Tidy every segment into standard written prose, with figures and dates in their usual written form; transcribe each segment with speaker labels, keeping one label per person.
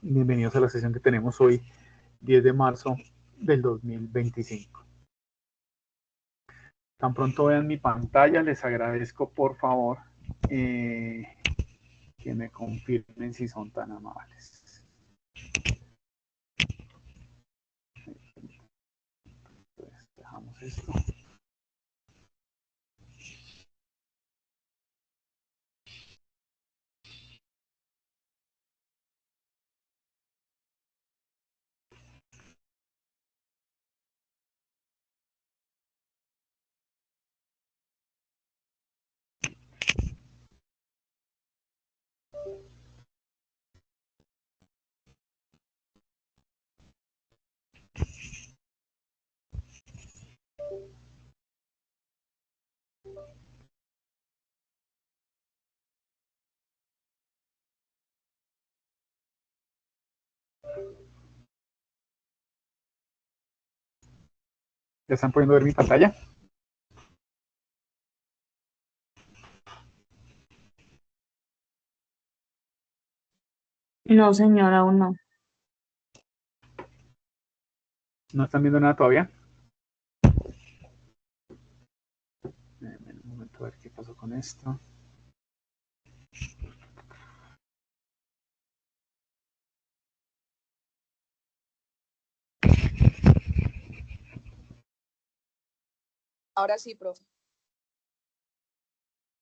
Speaker 1: Bienvenidos a la sesión que tenemos hoy, 10 de marzo del 2025. Tan pronto vean mi pantalla, les agradezco por favor que me confirmen si son tan amables. Entonces, dejamos esto. ¿Ya están pudiendo ver mi pantalla?
Speaker 2: No, señora, aún no.
Speaker 1: ¿No están viendo nada todavía? Un momento a ver qué pasó con esto.
Speaker 3: Ahora sí, profe.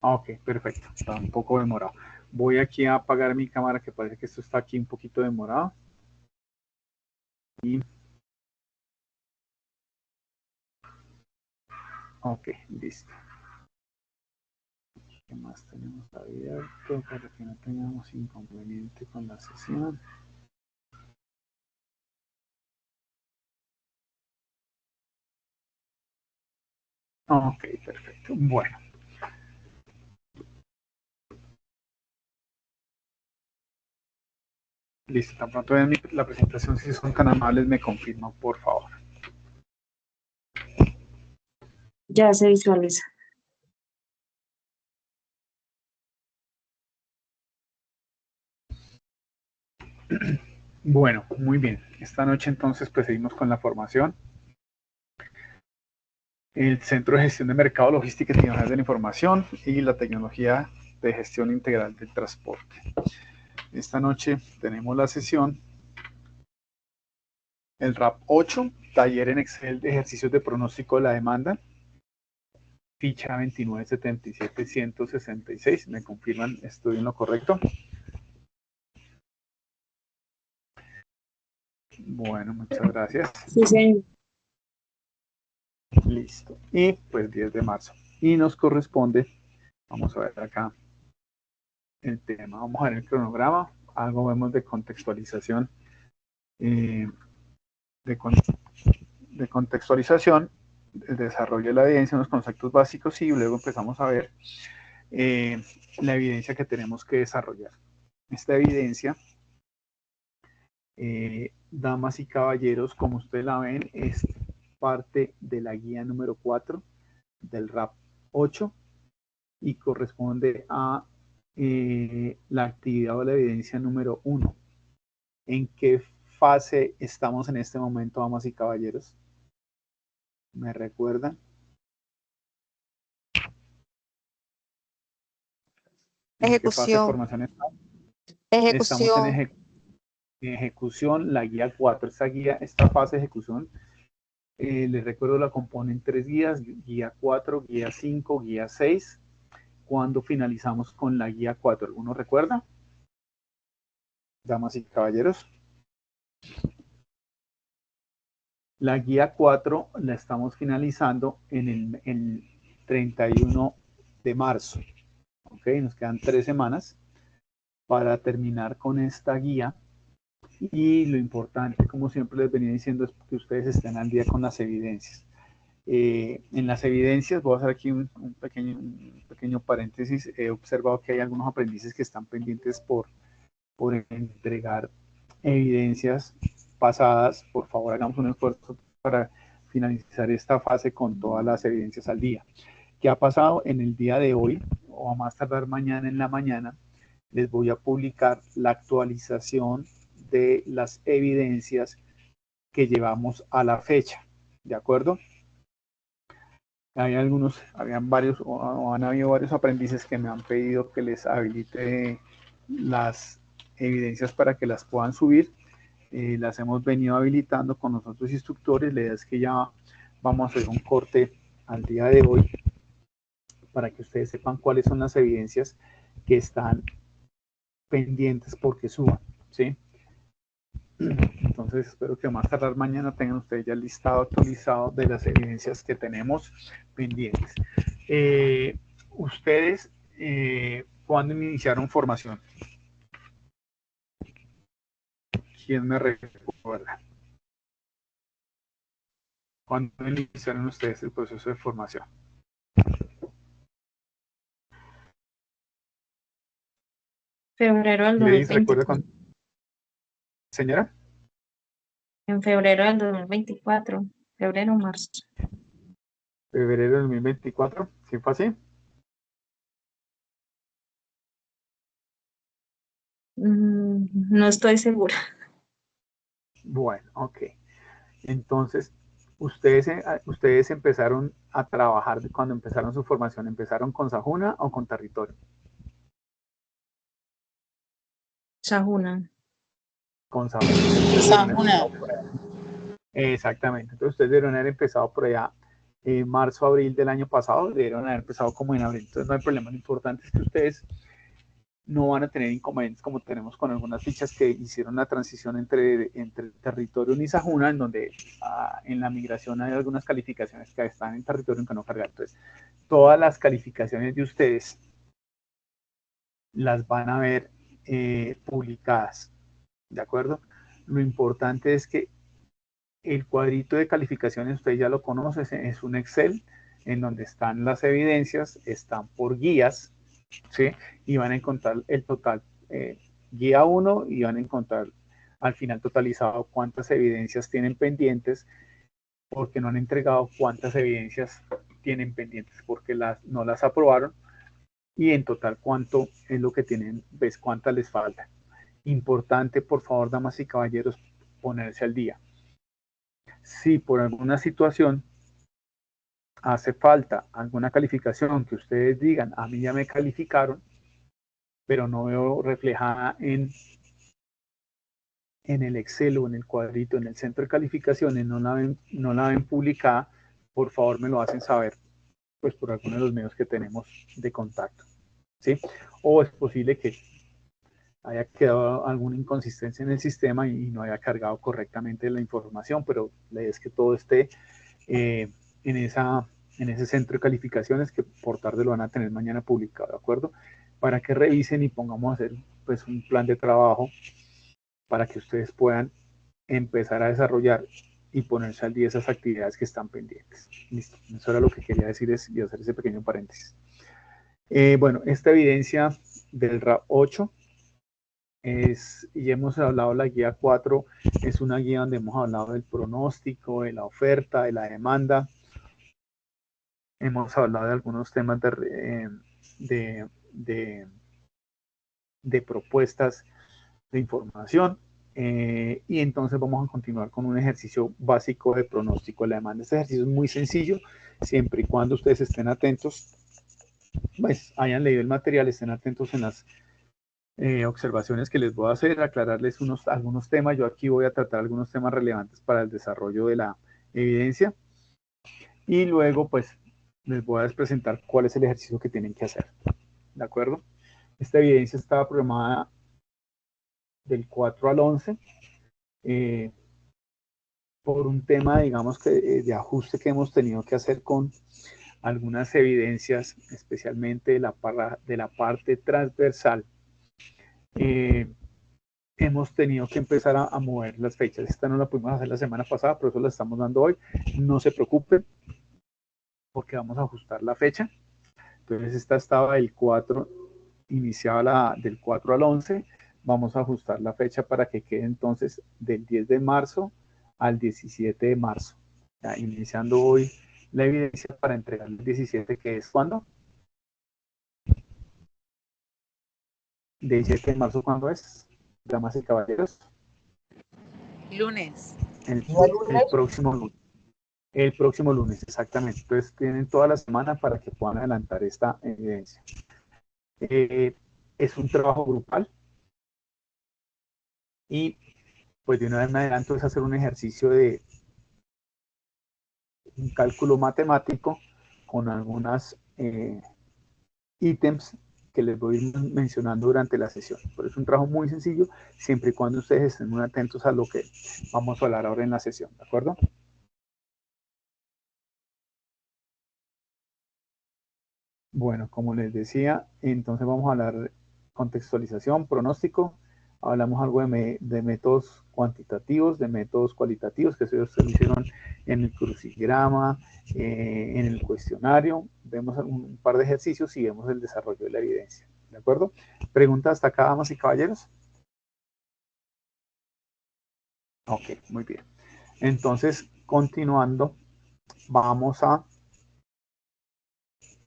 Speaker 1: Ok, perfecto. Está un poco demorado. Voy aquí a apagar mi cámara, que parece que esto está aquí un poquito demorado. Y... ok, listo. ¿Qué más tenemos abierto para que no tengamos inconveniente con la sesión? Ok, perfecto. Bueno. Listo, tan pronto vean la presentación, si son tan amables, me confirman, por favor.
Speaker 2: Ya se visualiza.
Speaker 1: Bueno, muy bien. Esta noche entonces pues seguimos con la formación. El Centro de Gestión de Mercado, Logística y Tecnología de la Información y la Tecnología de Gestión Integral del Transporte. Esta noche tenemos la sesión, el RAP 8, taller en Excel de ejercicios de pronóstico de la demanda, ficha 2977166. ¿Me confirman? ¿Estoy en lo correcto? Bueno, muchas gracias.
Speaker 2: Sí, señor.
Speaker 1: Listo. Y pues 10 de marzo. Y nos corresponde, vamos a ver acá el tema, vamos a ver el cronograma, algo vemos de contextualización, de, con, de contextualización, el desarrollo de la evidencia, unos conceptos básicos y luego empezamos a ver la evidencia que tenemos que desarrollar. Esta evidencia, damas y caballeros, como ustedes la ven, es parte de la guía número 4 del RAP 8 y corresponde a la actividad o la evidencia número 1. ¿En qué fase estamos en este momento, damas y caballeros? ¿Me recuerdan? ¿En qué fase de
Speaker 3: Ejecución.
Speaker 1: formación estamos? Estamos
Speaker 3: Ejecución.
Speaker 1: en ejecución, la guía 4. Esta fase de ejecución, les recuerdo, la componen 3 guías, guía 4, guía 5, guía 6. ¿Cuándo finalizamos con la guía 4? ¿Alguno recuerda? Damas y caballeros. La guía 4 la estamos finalizando en el 31 de marzo. ¿Ok? Nos quedan 3 semanas para terminar con esta guía. Y lo importante, como siempre les venía diciendo, es que ustedes estén al día con las evidencias. En las evidencias, voy a hacer aquí un pequeño paréntesis. He observado que hay algunos aprendices que están pendientes por entregar evidencias pasadas. Por favor, hagamos un esfuerzo para finalizar esta fase con todas las evidencias al día. ¿Qué ha pasado en el día de hoy? O a más tardar mañana en la mañana, les voy a publicar la actualización de las evidencias que llevamos a la fecha, ¿de acuerdo? Habían varios, o han habido varios aprendices que me han pedido que les habilite las evidencias para que las puedan subir. Las hemos venido habilitando con los otros instructores. La idea es que ya vamos a hacer un corte al día de hoy para que ustedes sepan cuáles son las evidencias que están pendientes porque suban, ¿sí? Entonces espero que más tardar mañana tengan ustedes ya el listado actualizado de las evidencias que tenemos pendientes. Ustedes, ¿cuándo iniciaron formación? ¿Quién me recuerda? ¿Cuándo iniciaron ustedes el proceso de formación?
Speaker 2: Febrero del
Speaker 1: ¿Leis recuerda
Speaker 2: 2024.
Speaker 1: cuándo? Señora,
Speaker 2: En febrero del 2024. Febrero o marzo.
Speaker 1: febrero de 2024, ¿sí fue así?
Speaker 2: No estoy segura.
Speaker 1: Bueno, ok. Entonces, ustedes empezaron a trabajar cuando empezaron su formación, ¿empezaron con Sajuna o con Territorio?
Speaker 2: Sajuna.
Speaker 1: Con Sajuna. Entonces, debieron haber
Speaker 3: Una.
Speaker 1: empezado por allá. Exactamente. Entonces, ustedes debieron haber empezado por allá en marzo, abril del año pasado, debieron haber empezado como en abril. Entonces, no hay problema. Lo importante es que ustedes no van a tener inconvenientes como tenemos con algunas fichas que hicieron la transición entre Territorio y Sajuna, en donde en la migración hay algunas calificaciones que están en Territorio que no cargan. Entonces, todas las calificaciones de ustedes las van a ver publicadas, ¿de acuerdo? Lo importante es que el cuadrito de calificaciones, usted ya lo conoce, es un Excel en donde están las evidencias, están por guías, ¿sí? Y van a encontrar el total, guía 1, y van a encontrar al final totalizado cuántas evidencias tienen pendientes, porque no han entregado, cuántas evidencias tienen pendientes, porque no las aprobaron, y en total cuánto es lo que tienen, ves cuántas les falta. Importante, por favor, damas y caballeros, ponerse al día. Si por alguna situación hace falta alguna calificación que ustedes digan, a mí ya me calificaron, pero no veo reflejada en el Excel o en el cuadrito, en el centro de calificaciones, no la ven publicada, por favor me lo hacen saber, pues por alguno de los medios que tenemos de contacto, ¿sí? O es posible que haya quedado alguna inconsistencia en el sistema y no haya cargado correctamente la información, pero la idea es que todo esté en, en ese centro de calificaciones, que por tarde lo van a tener mañana publicado, ¿de acuerdo? Para que revisen y pongamos a hacer pues un plan de trabajo para que ustedes puedan empezar a desarrollar y ponerse al día esas actividades que están pendientes. Listo, eso era lo que quería decir y hacer ese pequeño paréntesis. Bueno, esta evidencia del RAP 8 y hemos hablado de la guía 4, es una guía donde hemos hablado del pronóstico, de la oferta, de la demanda. Hemos hablado de algunos temas de, de, de propuestas de información. Y entonces vamos a continuar con un ejercicio básico de pronóstico de la demanda. Este ejercicio es muy sencillo, siempre y cuando ustedes estén atentos, pues hayan leído el material, estén atentos en las observaciones que les voy a hacer, aclararles algunos temas. Yo aquí voy a tratar algunos temas relevantes para el desarrollo de la evidencia, y luego pues les voy a presentar cuál es el ejercicio que tienen que hacer, ¿de acuerdo? Esta evidencia estaba programada del 4 al 11, por un tema, digamos, que de ajuste que hemos tenido que hacer con algunas evidencias, especialmente de la parte transversal. Hemos tenido que empezar a mover las fechas. Esta no la pudimos hacer la semana pasada, por eso la estamos dando hoy. No se preocupen, porque vamos a ajustar la fecha. Entonces esta estaba del 4, iniciaba del 4 al 11. Vamos a ajustar la fecha para que quede entonces del 10 de marzo al 17 de marzo. Ya, iniciando hoy la evidencia para entregar el 17, que es ¿cuándo? 17 de marzo, ¿cuándo es? Damas y caballeros.
Speaker 3: Lunes.
Speaker 1: El,
Speaker 4: ¿El
Speaker 1: el
Speaker 4: lunes?
Speaker 1: próximo lunes. El próximo lunes, exactamente. Entonces tienen toda la semana para que puedan adelantar esta evidencia. Es un trabajo grupal y pues de una vez me adelanto es hacer un ejercicio de un cálculo matemático con algunas ítems que les voy a ir mencionando durante la sesión. Pero es un trabajo muy sencillo, siempre y cuando ustedes estén muy atentos a lo que vamos a hablar ahora en la sesión, ¿de acuerdo? Bueno, como les decía, entonces vamos a hablar de contextualización, pronóstico, hablamos algo de métodos cuantitativos, de métodos cualitativos, que eso se lo hicieron en el crucigrama, en el cuestionario, vemos un par de ejercicios y vemos el desarrollo de la evidencia, ¿de acuerdo? ¿Preguntas hasta acá, damas y caballeros? Ok, muy bien. Entonces, continuando, vamos a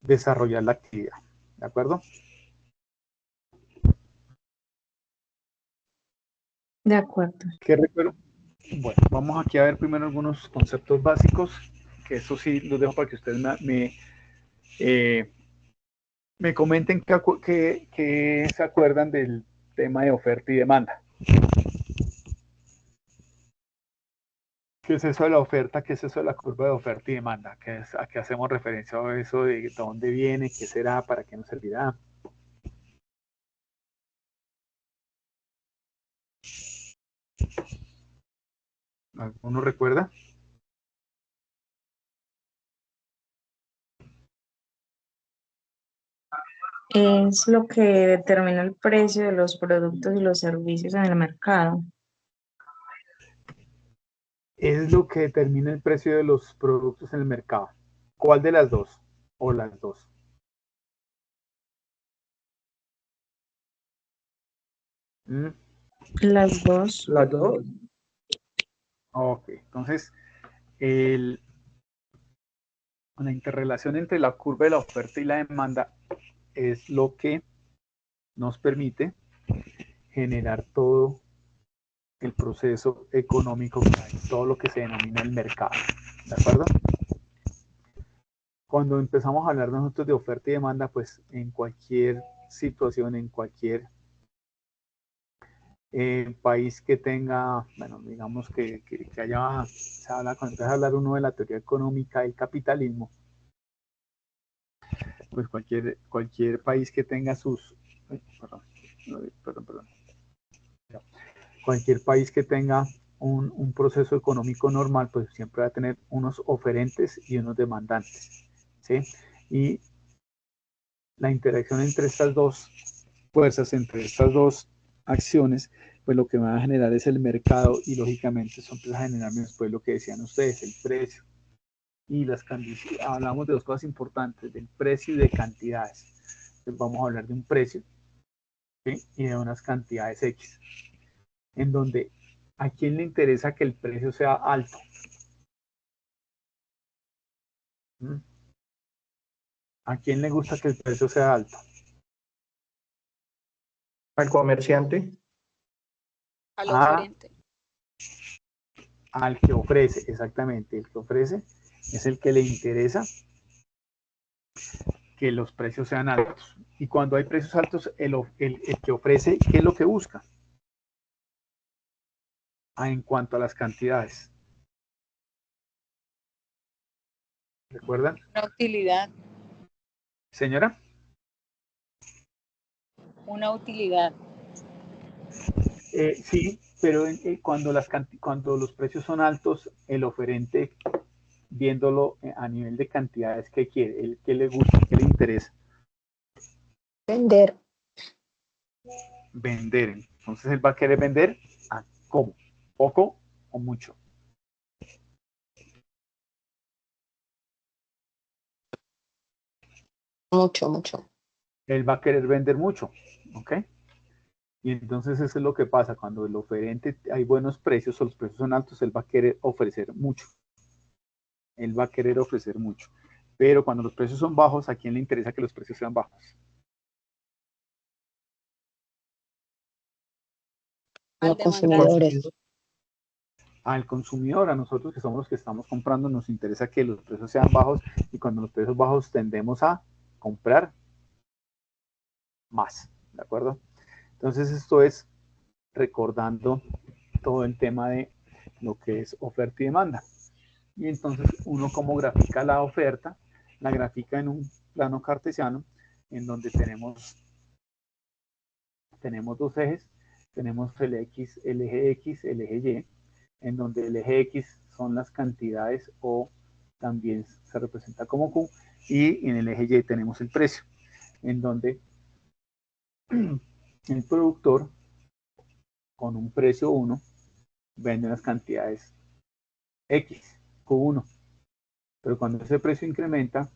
Speaker 1: desarrollar la actividad, ¿de acuerdo?
Speaker 2: De acuerdo.
Speaker 1: ¿Qué recuerdo? Bueno, vamos aquí a ver primero algunos conceptos básicos, que eso sí los dejo para que ustedes me comenten que se acuerdan del tema de oferta y demanda. ¿Qué es eso de la oferta? ¿Qué es eso de la curva de oferta y demanda? ¿A qué hacemos referencia a eso? ¿De dónde viene? ¿Qué será? ¿Para qué nos servirá? ¿Alguno recuerda?
Speaker 2: Es lo que determina el precio de los productos y los servicios en el mercado.
Speaker 1: Es lo que determina el precio de los productos en el mercado. ¿Cuál de las dos? ¿O las dos? ¿Mm?
Speaker 2: Las dos.
Speaker 4: Las dos.
Speaker 1: Ok, entonces la interrelación entre la curva de la oferta y la demanda es lo que nos permite generar todo el proceso económico que hay, todo lo que se denomina el mercado. ¿De acuerdo? Cuando empezamos a hablar nosotros de oferta y demanda, pues en cualquier situación, en cualquier país que tenga, bueno, digamos que haya, se habla, cuando empieza a hablar uno de la teoría económica del capitalismo, pues cualquier país que tenga sus, perdón, cualquier país que tenga un proceso económico normal, pues siempre va a tener unos oferentes y unos demandantes, ¿sí? Y la interacción entre estas dos fuerzas, entre estas dos acciones, pues lo que va a generar es el mercado y lógicamente eso empieza a generar después lo que decían ustedes, el precio y las cantidades. Hablamos de dos cosas importantes, del precio y de cantidades. Entonces vamos a hablar de un precio, ¿sí? Y de unas cantidades X, en donde a quién le interesa que el precio sea alto. ¿Mm? ¿A quién le gusta que el precio sea alto?
Speaker 4: Al comerciante.
Speaker 3: Al
Speaker 1: A,
Speaker 3: oferente.
Speaker 1: al que ofrece, exactamente, el que ofrece es el que le interesa que los precios sean altos. Y cuando hay precios altos, el que ofrece, ¿qué es lo que busca? En cuanto a las cantidades. ¿Recuerdan?
Speaker 3: Una utilidad.
Speaker 1: Señora,
Speaker 3: Una utilidad.
Speaker 1: sí, pero cuando los precios son altos, el oferente, viéndolo a nivel de cantidades, ¿qué quiere? El que le gusta, ¿qué le interesa?
Speaker 4: Vender.
Speaker 1: Vender. Entonces él va a querer vender a ¿cómo? ¿Poco o mucho?
Speaker 4: Mucho, mucho.
Speaker 1: Él va a querer vender mucho, ¿ok? Y entonces eso es lo que pasa, cuando el oferente hay buenos precios o los precios son altos, él va a querer ofrecer mucho. Él va a querer ofrecer mucho. Pero cuando los precios son bajos, ¿a quién le interesa que los precios sean bajos?
Speaker 3: Al
Speaker 4: Los
Speaker 3: demandante.
Speaker 4: consumidores.
Speaker 1: al consumidor, a nosotros que somos los que estamos comprando, nos interesa que los precios sean bajos y cuando los precios bajos tendemos a comprar más, ¿de acuerdo? Entonces esto es recordando todo el tema de lo que es oferta y demanda. Y entonces uno como grafica la oferta, la grafica en un plano cartesiano en donde tenemos dos ejes, tenemos el eje X, el eje Y, en donde el eje X son las cantidades o también se representa como Q, y en el eje Y tenemos el precio, en donde el productor con un precio 1 vende las cantidades X, Q1, pero cuando ese precio incrementa,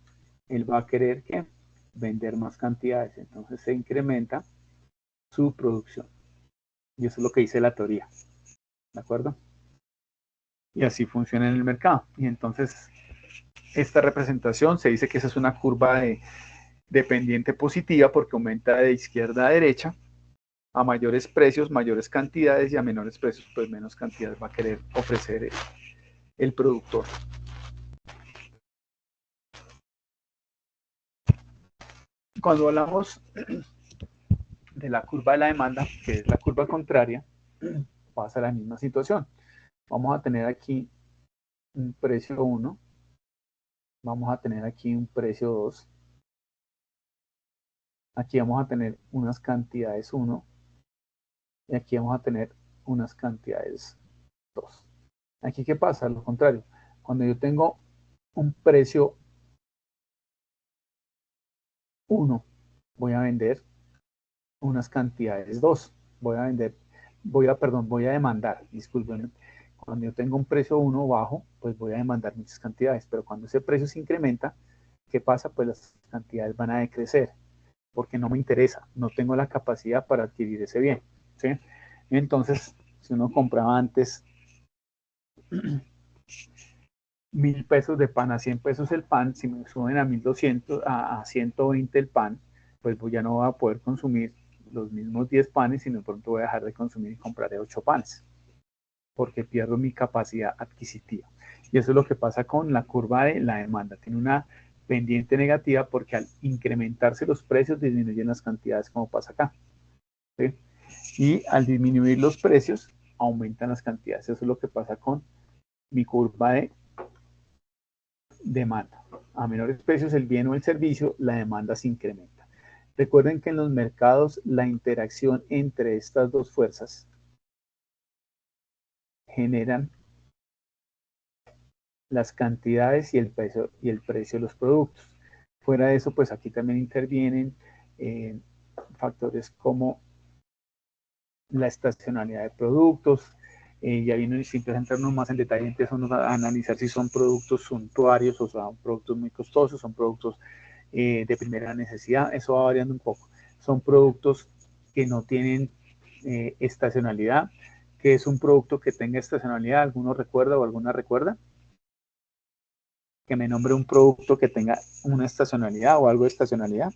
Speaker 1: él va a querer que vender más cantidades, entonces se incrementa su producción. Y eso es lo que dice la teoría, ¿de acuerdo? Y así funciona en el mercado. Y entonces esta representación se dice que esa es una curva de pendiente positiva porque aumenta de izquierda a derecha. A mayores precios, mayores cantidades, y a menores precios, pues menos cantidades va a querer ofrecer el productor. Cuando hablamos de la curva de la demanda, que es la curva contraria, pasa la misma situación. Vamos a tener aquí un precio 1, vamos a tener aquí un precio 2, aquí vamos a tener unas cantidades 1 y aquí vamos a tener unas cantidades 2. Aquí, ¿qué pasa? Lo contrario, cuando yo tengo un precio 1, voy a vender unas cantidades 2. Voy a demandar, discúlpenme. Cuando yo tengo un precio 1 bajo, pues voy a demandar muchas cantidades, pero cuando ese precio se incrementa, ¿qué pasa? Pues las cantidades van a decrecer, porque no me interesa, no tengo la capacidad para adquirir ese bien, ¿sí? Entonces, si uno compraba antes 1.000 pesos de pan a 100 pesos el pan, si me suben a 1.200, a 120 el pan, pues ya no voy a poder consumir los mismos 10 panes, sino de pronto voy a dejar de consumir y compraré 8 panes, porque pierdo mi capacidad adquisitiva. Y eso es lo que pasa con la curva de la demanda. Tiene una pendiente negativa porque al incrementarse los precios disminuyen las cantidades, como pasa acá, ¿sí? Y al disminuir los precios aumentan las cantidades. Eso es lo que pasa con mi curva de demanda. A menores precios el bien o el servicio, la demanda se incrementa. Recuerden que en los mercados la interacción entre estas dos fuerzas generan las cantidades y el precio de los productos. Fuera de eso, pues aquí también intervienen factores como la estacionalidad de productos. Ya viene siempre a entrarnos más en detalle, empezamos a analizar si son productos suntuarios o son productos muy costosos, son productos de primera necesidad, eso va variando un poco. Son productos que no tienen estacionalidad. ¿Qué es un producto que tenga estacionalidad? ¿Alguno recuerda o alguna recuerda? Que me nombre un producto que tenga una estacionalidad o algo de estacionalidad.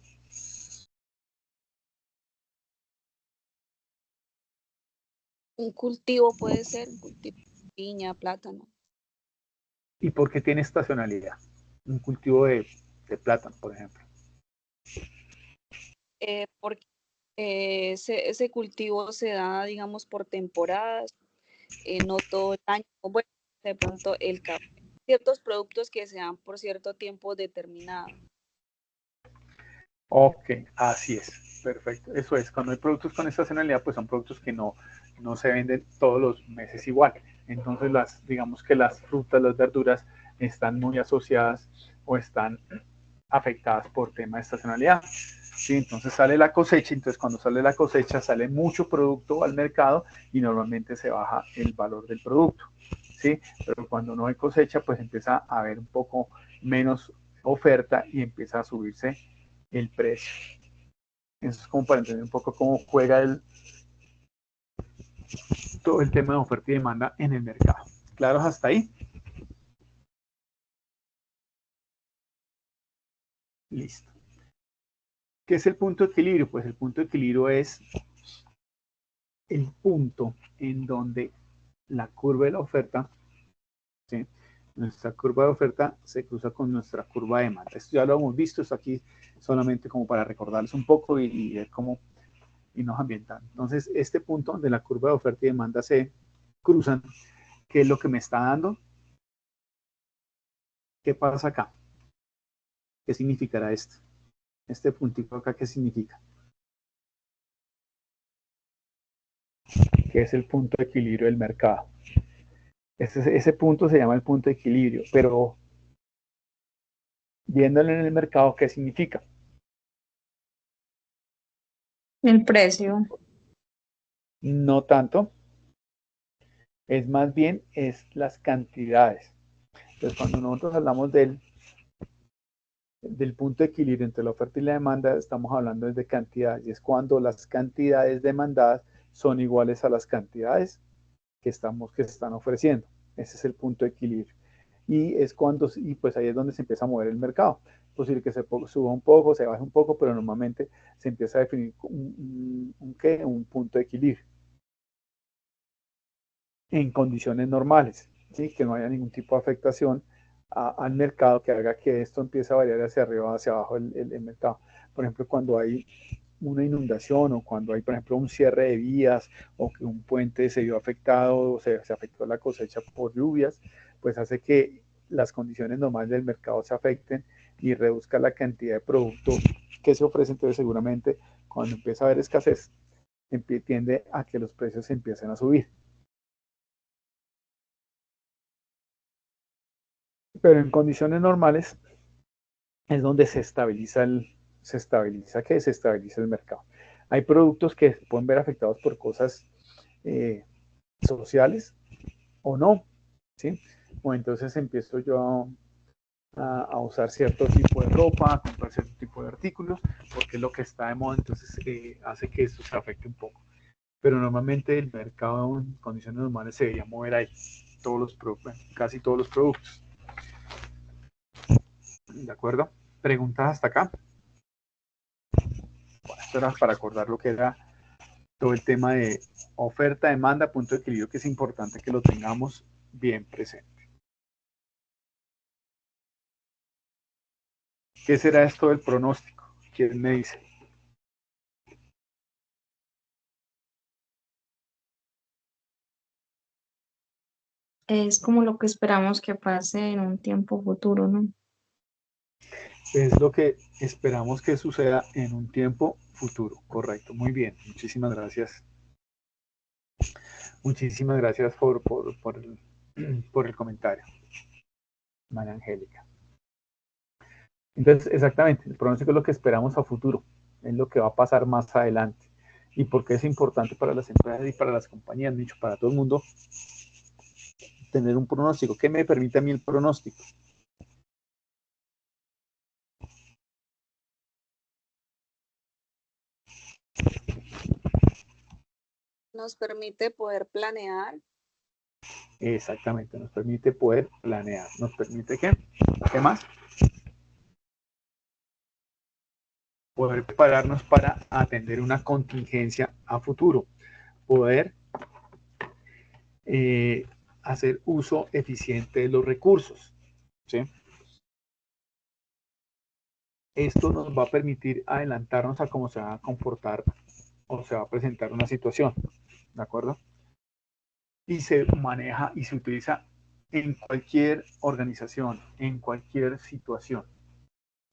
Speaker 3: Un cultivo puede ser, un cultivo de piña, plátano.
Speaker 1: ¿Y por qué tiene estacionalidad? Un cultivo de plátano, por ejemplo.
Speaker 3: Porque ese cultivo se da, digamos, por temporadas, no todo el año. Bueno, de pronto el café. Ciertos productos que se dan por cierto tiempo determinado.
Speaker 1: Ok, así es, perfecto. Eso es, cuando hay productos con estacionalidad, pues son productos que no se venden todos los meses igual. Entonces, digamos que las frutas, las verduras están muy asociadas o están afectadas por tema de estacionalidad. Sí, entonces sale la cosecha, entonces cuando sale la cosecha sale mucho producto al mercado y normalmente se baja el valor del producto. ¿Sí? Pero cuando no hay cosecha, pues empieza a haber un poco menos oferta y empieza a subirse el precio. Eso es como para entender un poco cómo juega todo el tema de oferta y demanda en el mercado. ¿Claros hasta ahí? Listo. ¿Qué es el punto de equilibrio? Pues el punto de equilibrio es el punto en donde la curva de la oferta, ¿sí? Nuestra curva de oferta se cruza con nuestra curva de demanda. Esto ya lo hemos visto, esto aquí solamente como para recordarles un poco y ver cómo y nos ambientan. Entonces, este punto de la curva de oferta y demanda se cruzan. ¿Qué es lo que me está dando? ¿Qué pasa acá? ¿Qué significará esto? Este puntito acá, ¿qué significa? Que es el punto de equilibrio del mercado. Ese punto se llama el punto de equilibrio, pero viéndolo en el mercado, ¿qué significa?
Speaker 2: El precio.
Speaker 1: No tanto, es más bien es las cantidades. Entonces, cuando nosotros hablamos del punto de equilibrio entre la oferta y la demanda, estamos hablando de cantidades, y es cuando las cantidades demandadas son iguales a las cantidades que se están ofreciendo. Ese es el punto de equilibrio. Y es cuando, y pues ahí es donde se empieza a mover el mercado. Es posible que se suba un poco, se baje un poco, pero normalmente se empieza a definir un punto de equilibrio en condiciones normales, ¿sí? Que no haya ningún tipo de afectación al mercado que haga que esto empiece a variar hacia arriba o hacia abajo el mercado. Por ejemplo, cuando hay una inundación o cuando hay, por ejemplo, un cierre de vías o que un puente se vio afectado o se afectó la cosecha por lluvias, pues hace que las condiciones normales del mercado se afecten y reduzca la cantidad de producto que se ofrece. Entonces, seguramente, cuando empieza a haber escasez, tiende a que los precios empiecen a subir. Pero en condiciones normales es donde se estabiliza el mercado. Hay productos que se pueden ver afectados por cosas sociales o no, ¿sí? O entonces empiezo yo a usar cierto tipo de ropa, a comprar cierto tipo de artículos, porque es lo que está de moda, entonces hace que esto se afecte un poco. Pero normalmente el mercado en condiciones normales se debería mover ahí, casi todos los productos. ¿De acuerdo? ¿Preguntas hasta acá? Bueno, esto era para acordar lo que era todo el tema de oferta, demanda, punto de equilibrio, que es importante que lo tengamos bien presente. ¿Qué será esto del pronóstico? ¿Quién me dice?
Speaker 2: Es como lo que esperamos que pase en un tiempo futuro, ¿no?
Speaker 1: Es lo que esperamos que suceda en un tiempo futuro. Correcto, muy bien. Muchísimas gracias. Muchísimas gracias por el comentario, María Angélica. Entonces, exactamente, el pronóstico es lo que esperamos a futuro, es lo que va a pasar más adelante. ¿Y por qué es importante para las empresas y para las compañías, dicho para todo el mundo, tener un pronóstico? ¿Qué me permite a mí el pronóstico?
Speaker 3: Nos permite poder planear.
Speaker 1: Exactamente, nos permite poder planear. ¿Nos permite qué? ¿Qué más? Poder prepararnos para atender una contingencia a futuro. Poder hacer uso eficiente de los recursos, ¿sí? Esto nos va a permitir adelantarnos a cómo se va a comportar o se va a presentar una situación, ¿de acuerdo? Y se maneja y se utiliza en cualquier organización, en cualquier situación,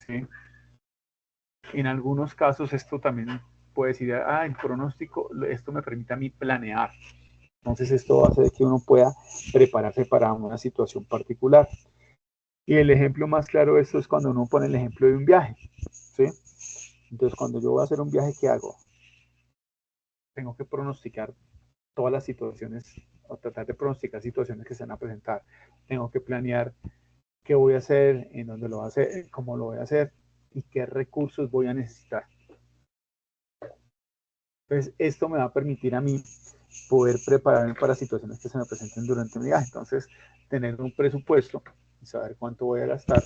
Speaker 1: ¿sí? En algunos casos esto también puede decir, el pronóstico, esto me permite a mí planear. Entonces esto hace que uno pueda prepararse para una situación particular. Y el ejemplo más claro de esto es cuando uno pone el ejemplo de un viaje, ¿sí? Entonces cuando yo voy a hacer un viaje, ¿qué hago? Tengo que pronosticar todas las situaciones o tratar de pronosticar situaciones que se van a presentar. Tengo que planear qué voy a hacer, en dónde lo voy a hacer, cómo lo voy a hacer y qué recursos voy a necesitar. Entonces, esto me va a permitir a mí poder prepararme para situaciones que se me presenten durante mi viaje. Entonces, tener un presupuesto y saber cuánto voy a gastar,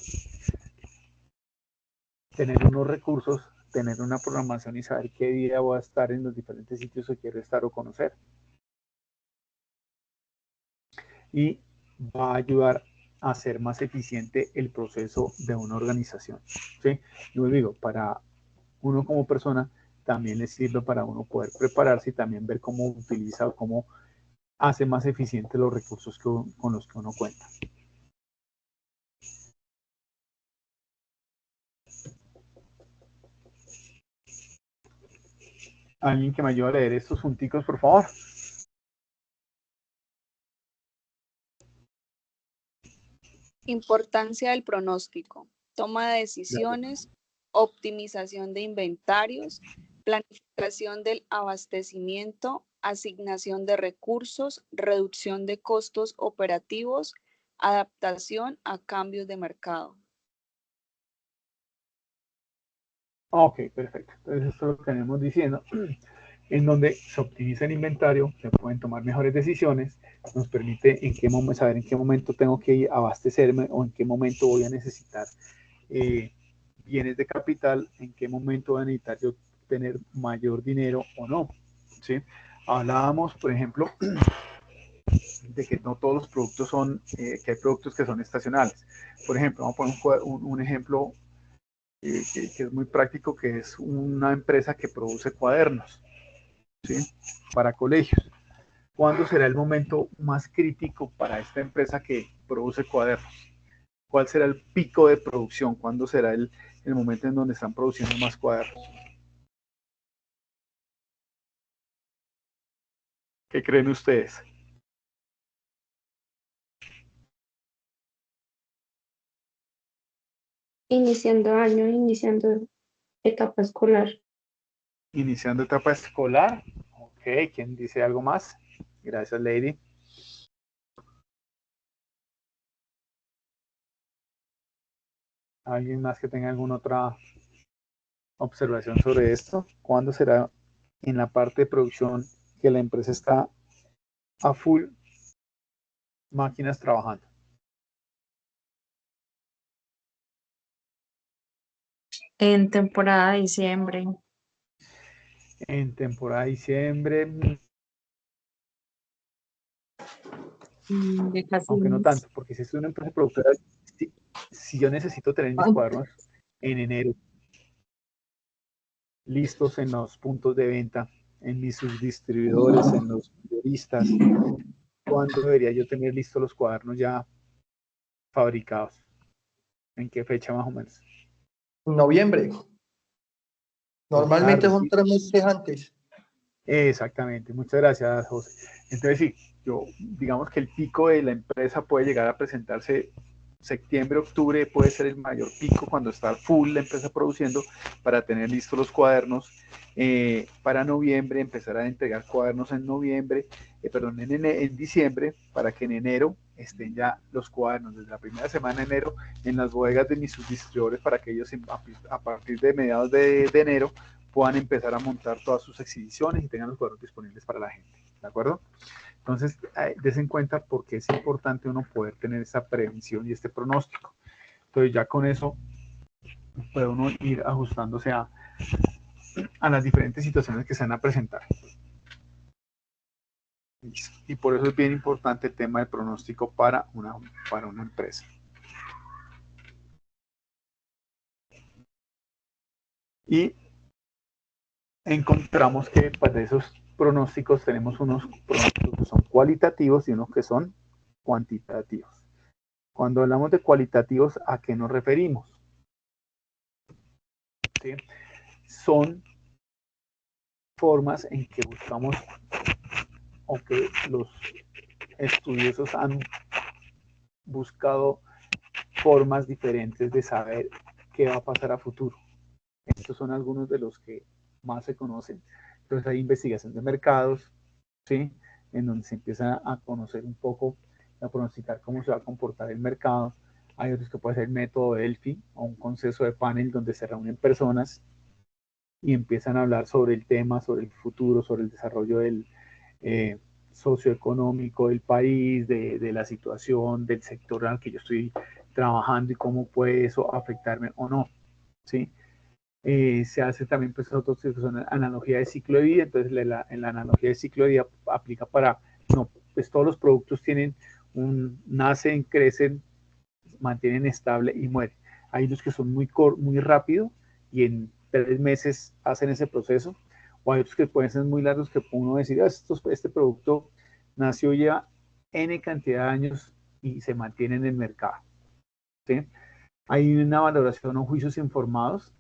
Speaker 1: tener unos recursos, tener una programación y saber qué día voy a estar en los diferentes sitios que quiero estar o conocer. y va a ayudar a hacer más eficiente el proceso de una organización, ¿sí? Yo digo, para uno como persona también le sirve para uno poder prepararse y también ver cómo utiliza o cómo hace más eficiente los recursos con los que uno cuenta. ¿Alguien que me ayude a leer estos punticos, por favor?
Speaker 3: Importancia del pronóstico, toma de decisiones, optimización de inventarios, planificación del abastecimiento, asignación de recursos, reducción de costos operativos, adaptación a cambios de mercado.
Speaker 1: Ok, perfecto. Entonces esto es lo que tenemos diciendo, en donde se optimiza el inventario, se pueden tomar mejores decisiones, nos permite saber en qué momento tengo que abastecerme o en qué momento voy a necesitar bienes de capital, en qué momento voy a necesitar yo tener mayor dinero o no, ¿sí? Hablábamos, por ejemplo, de que no todos los productos son, que hay productos que son estacionales. Por ejemplo, vamos a poner un ejemplo que es muy práctico, que es una empresa que produce cuadernos, ¿sí? Para colegios. ¿Cuándo será el momento más crítico para esta empresa que produce cuadernos? ¿Cuál será el pico de producción? ¿Cuándo será el momento en donde están produciendo más cuadernos? ¿Qué creen ustedes?
Speaker 5: Iniciando año, iniciando etapa escolar.
Speaker 1: Iniciando etapa escolar. Ok, ¿quién dice algo más? Gracias, Lady. ¿Alguien más que tenga alguna otra observación sobre esto? ¿Cuándo será en la parte de producción que la empresa está a full máquinas trabajando?
Speaker 2: En temporada de diciembre.
Speaker 1: En temporada de diciembre,
Speaker 2: De
Speaker 1: aunque no
Speaker 2: casinos.
Speaker 1: tanto, porque si es una empresa productora, si yo necesito tener mis cuadernos en enero, listos en los puntos de venta, en mis subdistribuidores, en los mayoristas, ¿cuándo debería yo tener listos los cuadernos ya fabricados? ¿En qué fecha más o menos?
Speaker 4: Noviembre. Normalmente
Speaker 1: Tarde,
Speaker 4: son
Speaker 1: sí.
Speaker 4: 3 meses antes.
Speaker 1: Exactamente, muchas gracias, José. Entonces, sí, digamos que el pico de la empresa puede llegar a presentarse septiembre, octubre, puede ser el mayor pico cuando está full la empresa produciendo para tener listos los cuadernos. Para noviembre, empezar a entregar cuadernos en noviembre, en diciembre, para que en enero estén ya los cuadernos desde la primera semana de enero en las bodegas de mis subdistribuidores para que ellos a partir de mediados de enero puedan empezar a montar todas sus exhibiciones y tengan los cuadros disponibles para la gente, ¿de acuerdo? Entonces, des en cuenta porque es importante uno poder tener esa prevención y este pronóstico. Entonces, ya con eso puede uno ir ajustándose a las diferentes situaciones que se van a presentar. Y por eso es bien importante el tema del pronóstico para una empresa. Y encontramos que pues, de esos pronósticos tenemos unos pronósticos que son cualitativos y unos que son cuantitativos. Cuando hablamos de cualitativos, ¿a qué nos referimos? ¿Sí? Son formas en que buscamos o que los estudiosos han buscado formas diferentes de saber qué va a pasar a futuro. Estos son algunos de los que más se conocen. Entonces hay investigación de mercados, ¿sí? En donde se empieza a conocer un poco, a pronosticar cómo se va a comportar el mercado. Hay otros que puede ser el método Delphi o un consenso de panel donde se reúnen personas y empiezan a hablar sobre el tema, sobre el futuro, sobre el desarrollo del socioeconómico del país, de la situación del sector al que yo estoy trabajando y cómo puede eso afectarme o no, ¿sí? Se hace también pues otros que son analogía de ciclo de vida, entonces en la analogía de ciclo de vida aplica para, no, pues todos los productos tienen nacen, crecen, mantienen estable y mueren. Hay unos que son muy rápido y en 3 meses hacen ese proceso, o hay otros que pueden ser muy largos que uno decir, este producto nació ya N cantidad de años y se mantiene en el mercado. ¿Sí? Hay una valoración o juicios informados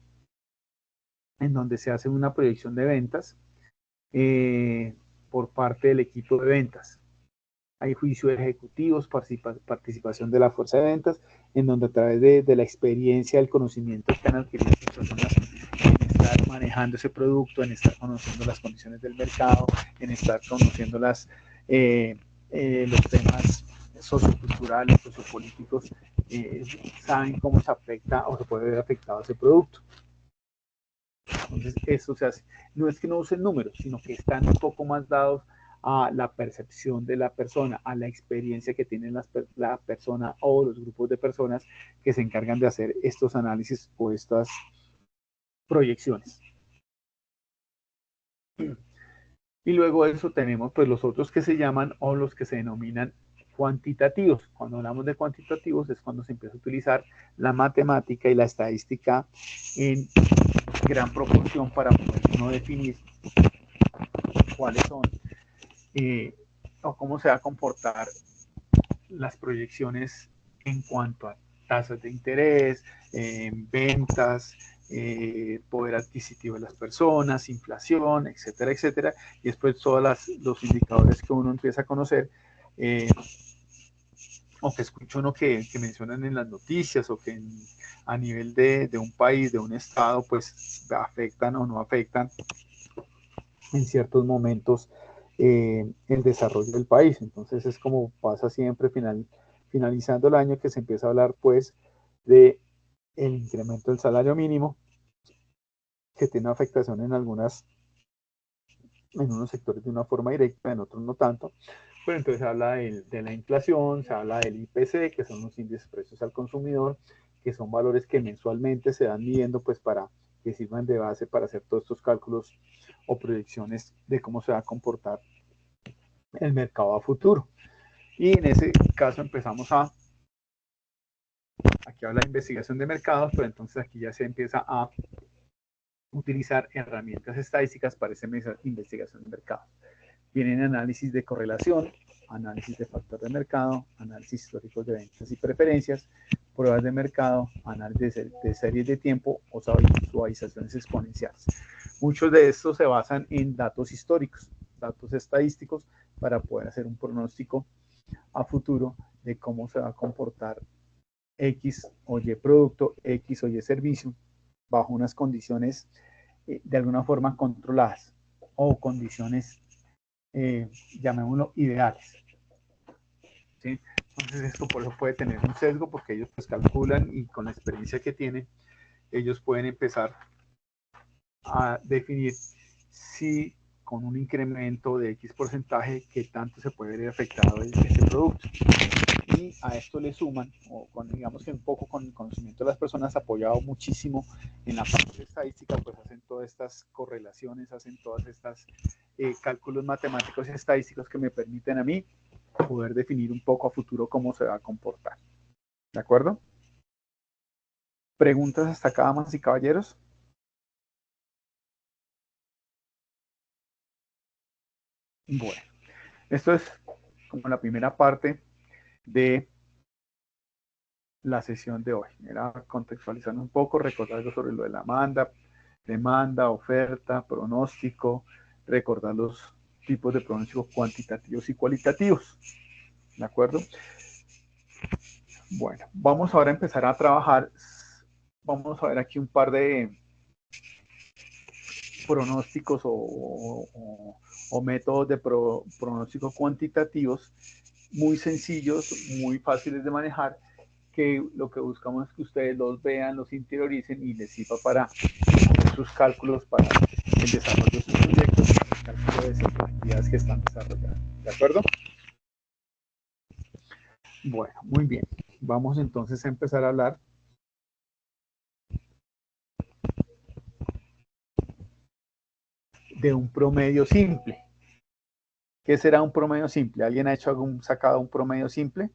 Speaker 1: en donde se hace una proyección de ventas por parte del equipo de ventas. Hay juicios ejecutivos, participación de la fuerza de ventas, en donde a través de la experiencia, el conocimiento que han adquirido las personas en estar manejando ese producto, en estar conociendo las condiciones del mercado, en estar conociendo los temas socioculturales, sociopolíticos, saben cómo se afecta o se puede ver afectado ese producto. Entonces, eso se hace. No es que no usen números, sino que están un poco más dados a la percepción de la persona, a la experiencia que tiene la persona o los grupos de personas que se encargan de hacer estos análisis o estas proyecciones. Y luego de eso tenemos pues los otros que se llaman o los que se denominan cuantitativos. Cuando hablamos de cuantitativos es cuando se empieza a utilizar la matemática y la estadística en gran proporción para poder uno definir cuáles son o cómo se va a comportar las proyecciones en cuanto a tasas de interés, ventas, poder adquisitivo de las personas, inflación, etcétera, etcétera. Y después todos los indicadores que uno empieza a conocer o que escucha uno que mencionan en las noticias o que a nivel de un país, de un estado, pues afectan o no afectan en ciertos momentos el desarrollo del país. Entonces es como pasa siempre finalizando el año que se empieza a hablar pues de el incremento del salario mínimo que tiene afectación en unos sectores de una forma directa, en otros no tanto. Pero entonces se habla de la inflación, se habla del IPC, que son los índices de precios al consumidor, que son valores que mensualmente se van midiendo pues para que sirvan de base para hacer todos estos cálculos o proyecciones de cómo se va a comportar el mercado a futuro. Y en ese caso empezamos aquí habla de investigación de mercados, pero entonces aquí ya se empieza a utilizar herramientas estadísticas para esa investigación de mercados. Vienen análisis de correlación, análisis de factor de mercado, análisis históricos de ventas y preferencias, pruebas de mercado, análisis de series de tiempo o suavizaciones exponenciales. Muchos de estos se basan en datos históricos, datos estadísticos, para poder hacer un pronóstico a futuro de cómo se va a comportar X o Y producto, X o Y servicio, bajo unas condiciones de alguna forma controladas o condiciones llamémoslo ideales. ¿Sí? Entonces esto por eso puede tener un sesgo porque ellos pues calculan y con la experiencia que tienen ellos pueden empezar a definir si con un incremento de X porcentaje qué tanto se puede ver afectado ese producto. Y a esto le suman, o digamos que un poco con el conocimiento de las personas apoyado muchísimo en la parte de estadística, pues hacen todas estas correlaciones, hacen todas estas cálculos matemáticos y estadísticos que me permiten a mí poder definir un poco a futuro cómo se va a comportar. ¿De acuerdo? ¿Preguntas hasta acá, damas y caballeros? Bueno, esto es como la primera parte de la sesión de hoy. Era contextualizando un poco, recordar algo sobre lo de la demanda, oferta, pronóstico, recordar los tipos de pronósticos cuantitativos y cualitativos. ¿De acuerdo? Bueno, vamos ahora a empezar a trabajar. Vamos a ver aquí un par de pronósticos o métodos de pronóstico cuantitativos muy sencillos, muy fáciles de manejar, que lo que buscamos es que ustedes los vean, los interioricen y les sirva para hacer sus cálculos para el desarrollo de sus proyectos, el cálculo de esas actividades que están desarrollando. ¿De acuerdo? Bueno, muy bien. Vamos entonces a empezar a hablar de un promedio simple. ¿Qué será un promedio simple? ¿Alguien ha sacado un promedio simple?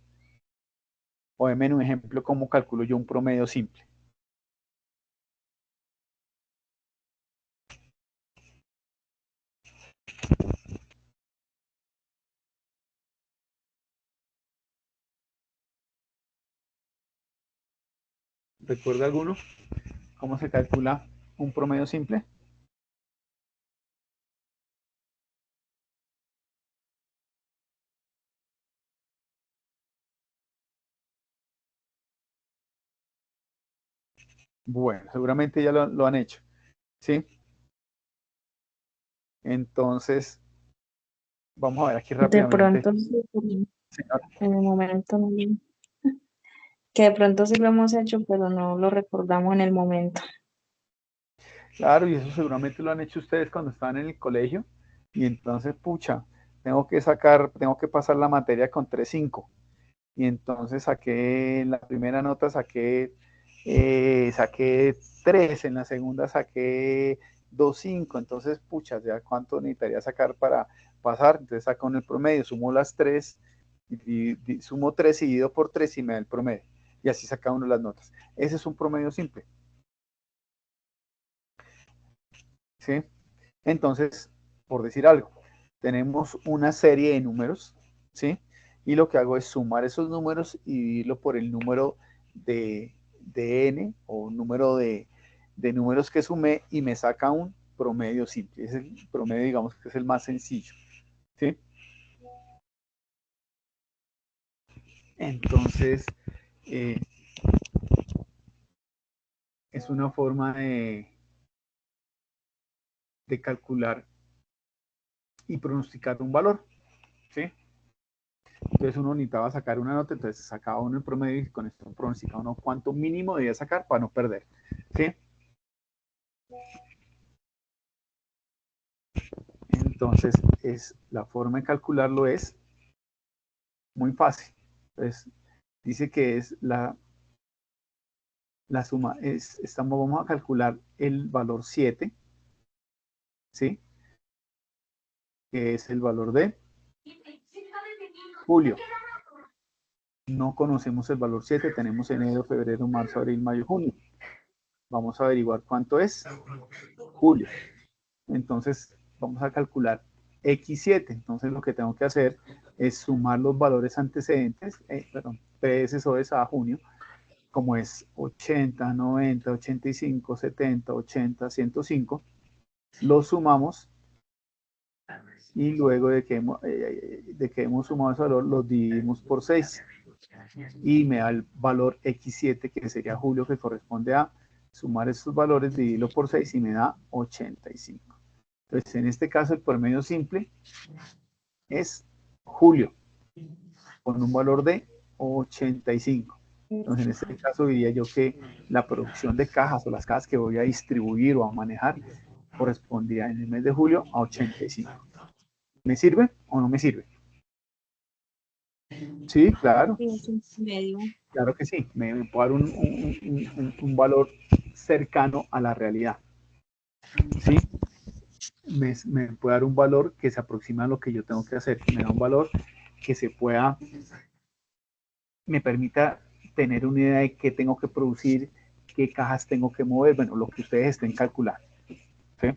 Speaker 1: O déme un ejemplo cómo calculo yo un promedio simple. ¿Recuerda alguno? ¿Cómo se calcula un promedio simple? Bueno, seguramente ya lo han hecho, ¿sí? Entonces, vamos a ver aquí
Speaker 2: De
Speaker 1: rápidamente.
Speaker 2: pronto, sí,
Speaker 1: Señor.
Speaker 2: en el momento, no, que de pronto sí lo hemos hecho, pero no lo recordamos en el momento.
Speaker 1: Claro, y eso seguramente lo han hecho ustedes cuando estaban en el colegio. Y entonces, pucha, tengo que pasar la materia con 3.5. Y entonces saqué, en la primera nota saqué 3, en la segunda saqué 2.5. Entonces, pucha, ya cuánto necesitaría sacar para pasar. Entonces saco en el promedio, sumo las 3, sumo 3 dividido por 3 y me da el promedio. Y así saca uno las notas. Ese es un promedio simple, ¿sí? Entonces, por decir algo, tenemos una serie de números, ¿sí? Y lo que hago es sumar esos números y dividirlo por el número de n o número de números que sumé y me saca un promedio simple. Es el promedio, digamos, que es el más sencillo, ¿sí? Entonces, eh, es una forma de calcular y pronosticar un valor, ¿sí? Entonces uno necesitaba sacar una nota, entonces sacaba uno el promedio y con esto pronosticaba uno cuánto mínimo debía sacar para no perder, ¿sí? Entonces, la forma de calcularlo es muy fácil. Entonces, dice que es la suma, vamos a calcular el valor 7, ¿sí? Que es el valor de julio. No conocemos el valor 7, tenemos enero, febrero, marzo, abril, mayo, junio. Vamos a averiguar cuánto es julio. Entonces, vamos a calcular X7. Entonces, lo que tengo que hacer es sumar los valores antecedentes, predecesores a junio, como es 80, 90, 85, 70, 80, 105. Los sumamos y luego de que hemos sumado ese valor, los dividimos por 6 y me da el valor X7, que sería julio, que corresponde a sumar esos valores, dividirlo por 6 y me da 85. Entonces, en este caso, el promedio simple es julio, con un valor de 85. Entonces, en este caso, diría yo que la producción de cajas o las cajas que voy a distribuir o a manejar correspondía en el mes de julio a 85. ¿Me sirve o no me sirve? Sí, claro,
Speaker 2: Sí, es un medio.
Speaker 1: claro que sí. Me puede dar un valor cercano a la realidad. ¿Sí? Me puede dar un valor que se aproxima a lo que yo tengo que hacer. Me da un valor que me permita tener una idea de qué tengo que producir, qué cajas tengo que mover, bueno, lo que ustedes estén calculando, ¿sí?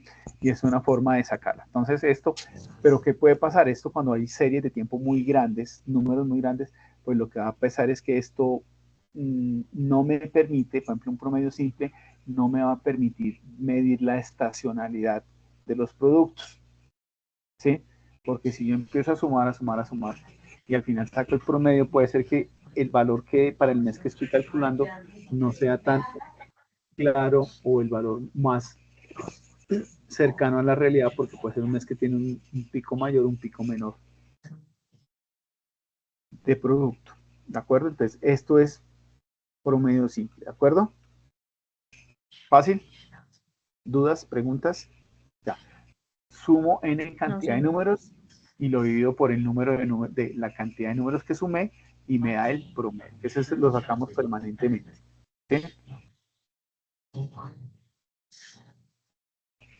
Speaker 1: Y es una forma de sacarla. Entonces pero ¿qué puede pasar? Esto cuando hay series de tiempo muy grandes, números muy grandes, pues lo que va a pasar es que esto no me permite, por ejemplo, un promedio simple, no me va a permitir medir la estacionalidad de los productos, ¿sí? Porque si yo empiezo a sumar, a sumar, a sumar, y al final saco el promedio, puede ser que el valor que para el mes que estoy calculando no sea tan claro o el valor más cercano a la realidad, porque puede ser un mes que tiene un pico mayor, un pico menor de producto, ¿de acuerdo? Entonces, esto es promedio simple, ¿de acuerdo? ¿Fácil? ¿Dudas? ¿Preguntas? Ya. Sumo n en
Speaker 2: No
Speaker 1: cantidad
Speaker 2: sé.
Speaker 1: de números y lo divido por el número de la cantidad de números que sumé y me da el promedio. Ese lo sacamos permanentemente. ¿Sí?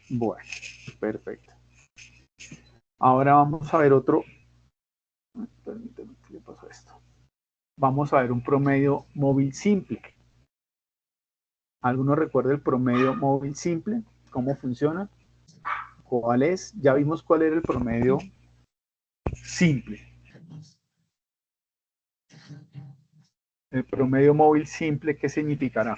Speaker 1: Bueno, perfecto. Ahora vamos a ver otro. Permítame, ¿qué le pasó a esto? Vamos a ver un promedio móvil simple. ¿Alguno recuerda el promedio móvil simple? ¿Cómo funciona? ¿Cuál es? Ya vimos cuál era el promedio simple. El promedio móvil simple, ¿qué significará?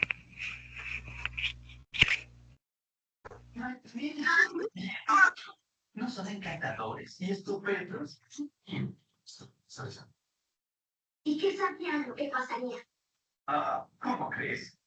Speaker 6: No son encantadores y estupendos.
Speaker 7: ¿Y qué sabía lo que pasaría?
Speaker 6: ¿Cómo crees?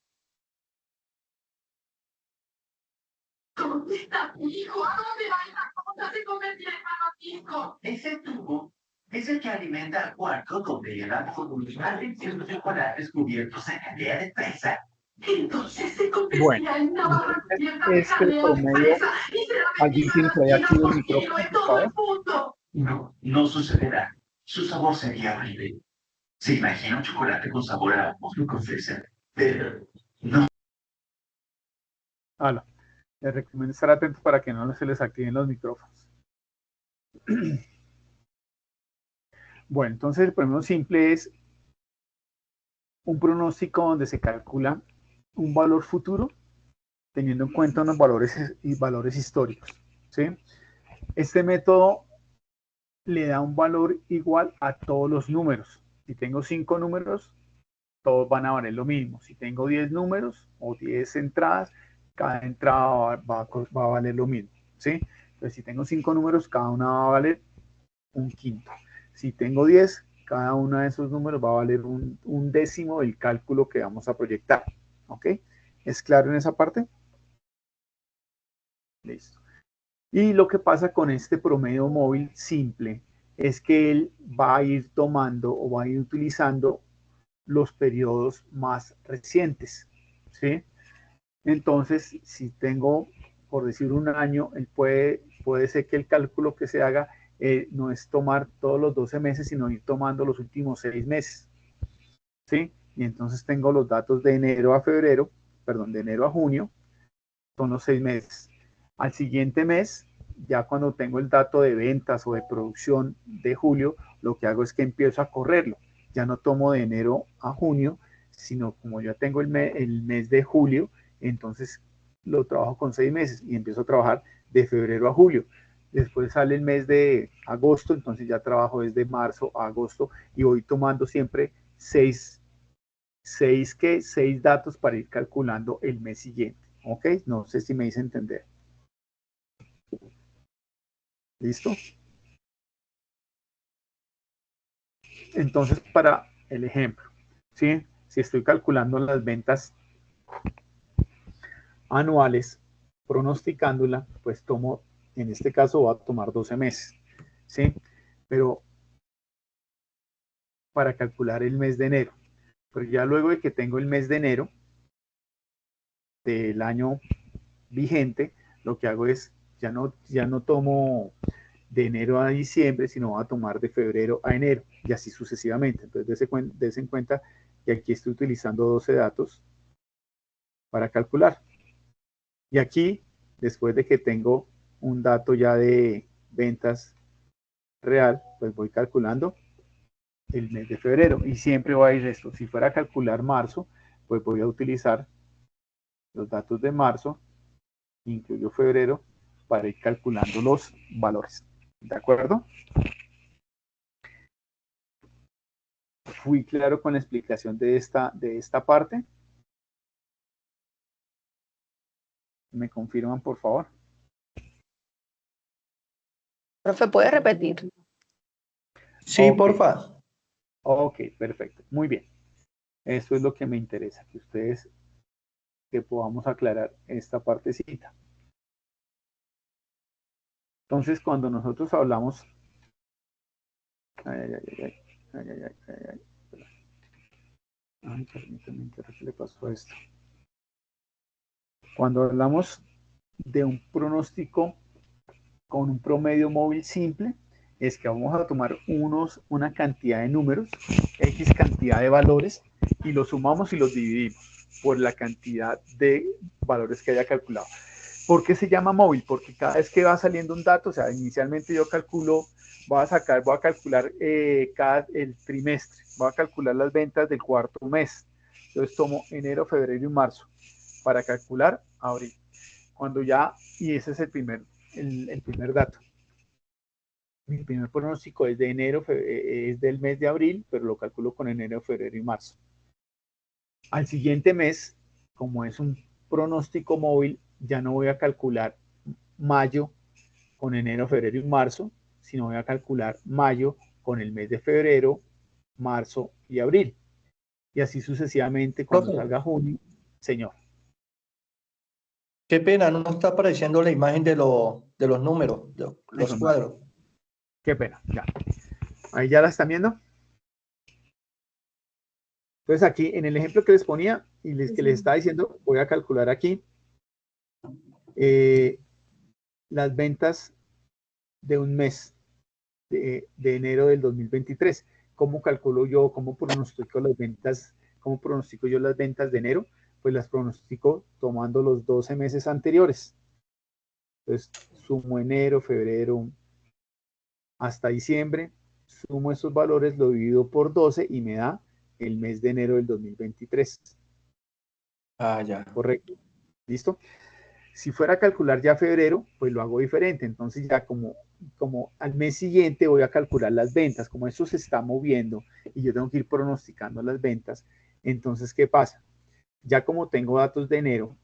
Speaker 7: ¿Dónde está mi hijo? ¿A dónde va esa cosa? Se convirtió en fanático.
Speaker 6: Ese tubo es el que alimenta al cuarto donde el árbol vulgar de chocolates cubiertos en jalea de fresa.
Speaker 7: Entonces se convertirá
Speaker 1: Bueno,
Speaker 7: en una barra cubierta de
Speaker 1: este
Speaker 7: jalea de
Speaker 1: promedio,
Speaker 7: fresa y será
Speaker 1: ¿alguien tiene por ahí activo el micrófono,
Speaker 7: en
Speaker 1: por
Speaker 7: todo el
Speaker 1: favor?
Speaker 7: mundo.
Speaker 6: No, no sucederá. Su sabor sería horrible. Se imagina un chocolate con sabor a musgo con fresa. Pero no.
Speaker 1: Hola. Les recomiendo estar atentos para que no se les activen los micrófonos. Bueno, entonces el promedio simple es un pronóstico donde se calcula un valor futuro teniendo en cuenta unos valores y valores históricos, ¿sí? Este método le da un valor igual a todos los números. Si tengo 5 números, todos van a valer lo mismo. Si tengo 10 números o 10 entradas, cada entrada va a valer lo mismo, ¿sí? Entonces, si tengo 5 números, cada una va a valer un quinto. Si tengo 10, cada uno de esos números va a valer un décimo del cálculo que vamos a proyectar, ¿ok? ¿Es claro en esa parte? Listo. Y lo que pasa con este promedio móvil simple es que él va a ir tomando o va a ir utilizando los periodos más recientes, ¿sí? Entonces, si tengo, por decir un año, él puede ser que el cálculo que se haga no es tomar todos los 12 meses, sino ir tomando los últimos 6 meses, ¿sí? Y entonces tengo los datos de enero a febrero, perdón, de enero a junio, son los 6 meses. Al siguiente mes, ya cuando tengo el dato de ventas o de producción de julio, lo que hago es que empiezo a correrlo. Ya no tomo de enero a junio, sino como ya tengo el mes de julio, entonces lo trabajo con 6 meses y empiezo a trabajar de febrero a julio. Después sale el mes de agosto, entonces ya trabajo desde marzo a agosto y voy tomando siempre 6 datos para ir calculando el mes siguiente. ¿Ok? No sé si me hice entender. ¿Listo? Entonces, para el ejemplo, ¿sí? Si estoy calculando las ventas anuales, pronosticándola, pues tomo, en este caso va a tomar 12 meses, ¿sí? Pero para calcular el mes de enero, pero ya luego de que tengo el mes de enero del año vigente, lo que hago es, ya no tomo de enero a diciembre, sino voy a tomar de febrero a enero y así sucesivamente. Entonces, dése en cuenta que aquí estoy utilizando 12 datos para calcular. Y aquí, después de que tengo un dato ya de ventas real, pues voy calculando el mes de febrero y siempre va a ir esto. Si fuera a calcular marzo, pues voy a utilizar los datos de marzo, incluyo febrero, para ir calculando los valores. ¿De acuerdo? ¿Fui claro con la explicación de esta parte? ¿Me confirman, por favor?
Speaker 8: Profe, ¿puede repetir?
Speaker 4: Sí,
Speaker 1: Ok.
Speaker 4: porfa.
Speaker 1: Ok, perfecto. Muy bien. Eso es lo que me interesa, que podamos aclarar esta partecita. Entonces, cuando nosotros hablamos... Ay, permítame, ¿qué le pasó a esto? Cuando hablamos de un pronóstico con un promedio móvil simple, es que vamos a tomar una cantidad de números, X cantidad de valores, y los sumamos y los dividimos por la cantidad de valores que haya calculado. ¿Por qué se llama móvil? Porque cada vez que va saliendo un dato, o sea, inicialmente yo calculo, voy a calcular el trimestre, voy a calcular las ventas del cuarto mes. Entonces tomo enero, febrero y marzo para calcular abril. Cuando ya, y ese es el primer dato. Mi primer pronóstico es de enero, es del mes de abril, pero lo calculo con enero, febrero y marzo. Al siguiente mes, como es un pronóstico móvil, ya no voy a calcular mayo con enero, febrero y marzo, sino voy a calcular mayo con el mes de febrero, marzo y abril. Y así sucesivamente cuando
Speaker 4: Profe,
Speaker 1: salga junio, señor.
Speaker 4: qué pena, no está apareciendo la imagen de los números, de
Speaker 1: La
Speaker 4: los
Speaker 1: información.
Speaker 4: cuadros.
Speaker 1: Qué pena, ya. Ahí ya la están viendo. Entonces aquí en el ejemplo que les ponía y que les estaba diciendo, voy a calcular aquí las ventas de un mes de enero del 2023. ¿Cómo calculo yo, cómo pronostico las ventas, cómo pronostico yo las ventas de enero? Pues las pronostico tomando los 12 meses anteriores. Entonces sumo enero, febrero hasta diciembre, sumo esos valores, lo divido por 12 y me da el mes de enero del 2023.
Speaker 4: Ah, ya.
Speaker 1: ¿Correcto? ¿Listo? Si fuera a calcular ya febrero, pues lo hago diferente. Entonces ya como al mes siguiente voy a calcular las ventas, como esto se está moviendo y yo tengo que ir pronosticando las ventas, entonces ¿qué pasa? Ya como tengo datos de enero,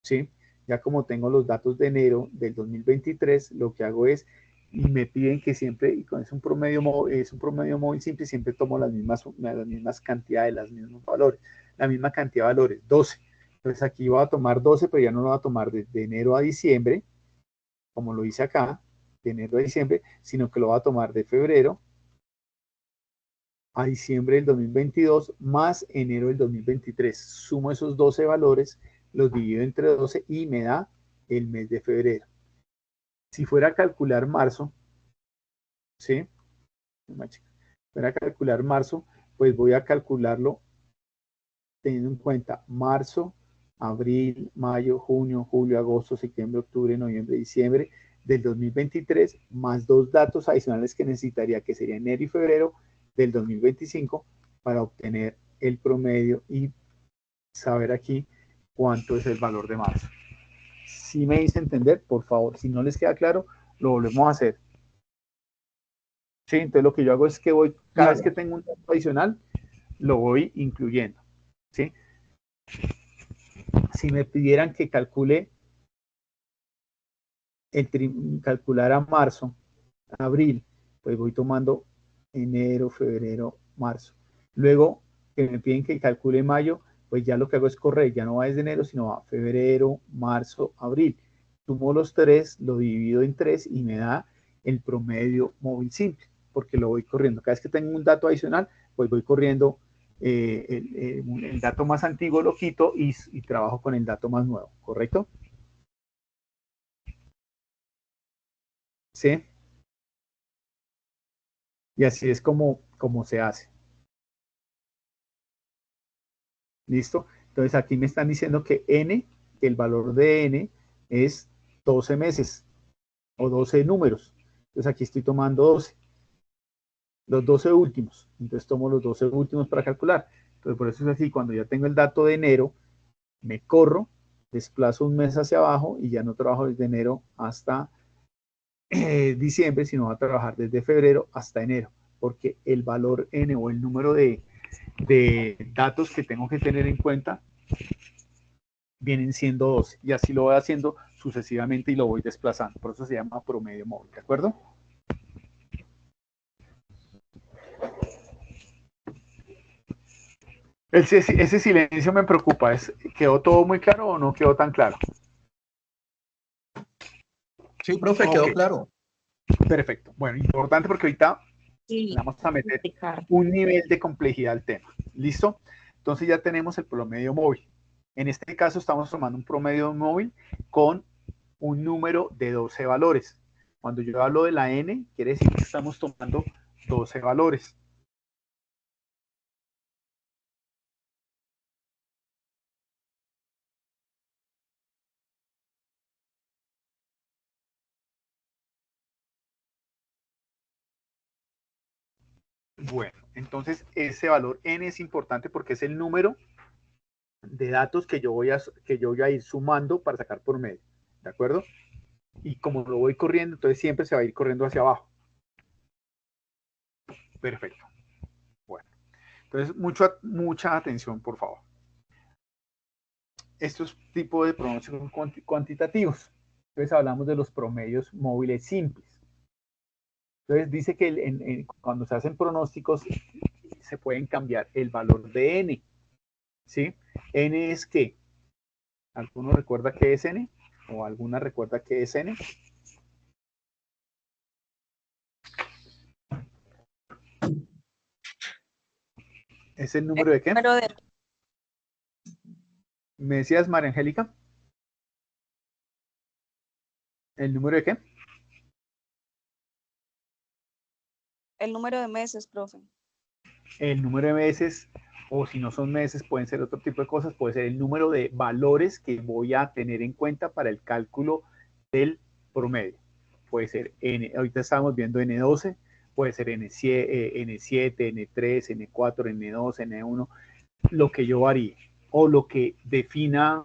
Speaker 1: ¿sí? Ya como tengo los datos de enero del 2023, lo que hago es, y me piden que siempre, y con es un promedio móvil simple, siempre tomo las mismas cantidades, los mismos valores, la misma cantidad de valores, 12. Entonces aquí voy a tomar 12, pero ya no lo voy a tomar de enero a diciembre, como lo hice acá, de enero a diciembre, sino que lo voy a tomar de febrero a diciembre del 2022 más enero del 2023. Sumo esos 12 valores, los divido entre 12 y me da el mes de febrero. Si fuera a calcular marzo, ¿sí? Si fuera a calcular marzo, pues voy a calcularlo teniendo en cuenta marzo, abril, mayo, junio, julio, agosto, septiembre, octubre, noviembre, diciembre del 2023, más dos datos adicionales que necesitaría, que serían enero y febrero del 2025, para obtener el promedio y saber aquí cuánto es el valor de marzo. Si me hice entender, por favor, si no les queda claro, lo volvemos a hacer. Sí, entonces lo que yo hago es que voy, cada vez que
Speaker 4: Claro.
Speaker 1: tengo un dato adicional, lo voy incluyendo. ¿Sí? Si me pidieran que calcule calcular a marzo, abril, pues voy tomando enero, febrero, marzo. Luego que me piden que calcule mayo, pues ya lo que hago es correr, ya no va desde enero, sino va febrero, marzo, abril. Sumo los tres, lo divido en tres y me da el promedio móvil simple, porque lo voy corriendo. Cada vez que tengo un dato adicional, pues voy corriendo el dato más antiguo, lo quito y trabajo con el dato más nuevo, ¿correcto? ¿Sí? Y así es como se hace. ¿Listo? Entonces aquí me están diciendo que n, que el valor de n es 12 meses o 12 números. Entonces aquí estoy tomando 12, los 12 últimos. Entonces tomo los 12 últimos para calcular. Entonces por eso es así, cuando ya tengo el dato de enero, me corro, desplazo un mes hacia abajo y ya no trabajo desde enero hasta diciembre, sino voy a trabajar desde febrero hasta enero, porque el valor n o el número de datos que tengo que tener en cuenta vienen siendo 12 y así lo voy haciendo sucesivamente y lo voy desplazando. Por eso se llama promedio móvil, ¿de acuerdo? Ese silencio me preocupa. ¿Quedó todo muy claro o no quedó tan claro?
Speaker 4: Sí, profe,
Speaker 1: Ok,
Speaker 4: quedó claro.
Speaker 1: perfecto. Bueno, importante porque ahorita
Speaker 2: Sí,
Speaker 1: vamos a meter
Speaker 2: explicar.
Speaker 1: un nivel de complejidad al tema. ¿Listo? Entonces ya tenemos el promedio móvil. En este caso estamos tomando un promedio móvil con un número de 12 valores. Cuando yo hablo de la n, quiere decir que estamos tomando 12 valores. Bueno, entonces ese valor n es importante porque es el número de datos que yo voy a ir sumando para sacar por medio, ¿de acuerdo? Y como lo voy corriendo, entonces siempre se va a ir corriendo hacia abajo. Perfecto. Bueno, entonces mucha atención, por favor. Estos tipos de pronósticos cuantitativos. Entonces hablamos de los promedios móviles simples. Entonces dice que cuando se hacen pronósticos se pueden cambiar el valor de n. ¿Sí? N es ¿qué? ¿Alguno recuerda qué es n? ¿O alguna recuerda qué es n? ¿Es el número de qué?
Speaker 3: Número de
Speaker 1: ¿Me decías, María Angélica? ¿El número de qué?
Speaker 3: El número de meses, profe.
Speaker 1: El número de meses, o si no son meses, pueden ser otro tipo de cosas, puede ser el número de valores que voy a tener en cuenta para el cálculo del promedio. Puede ser N, ahorita estamos viendo N12, puede ser N7, N3, N4, N2, N1, lo que yo varíe, o lo que defina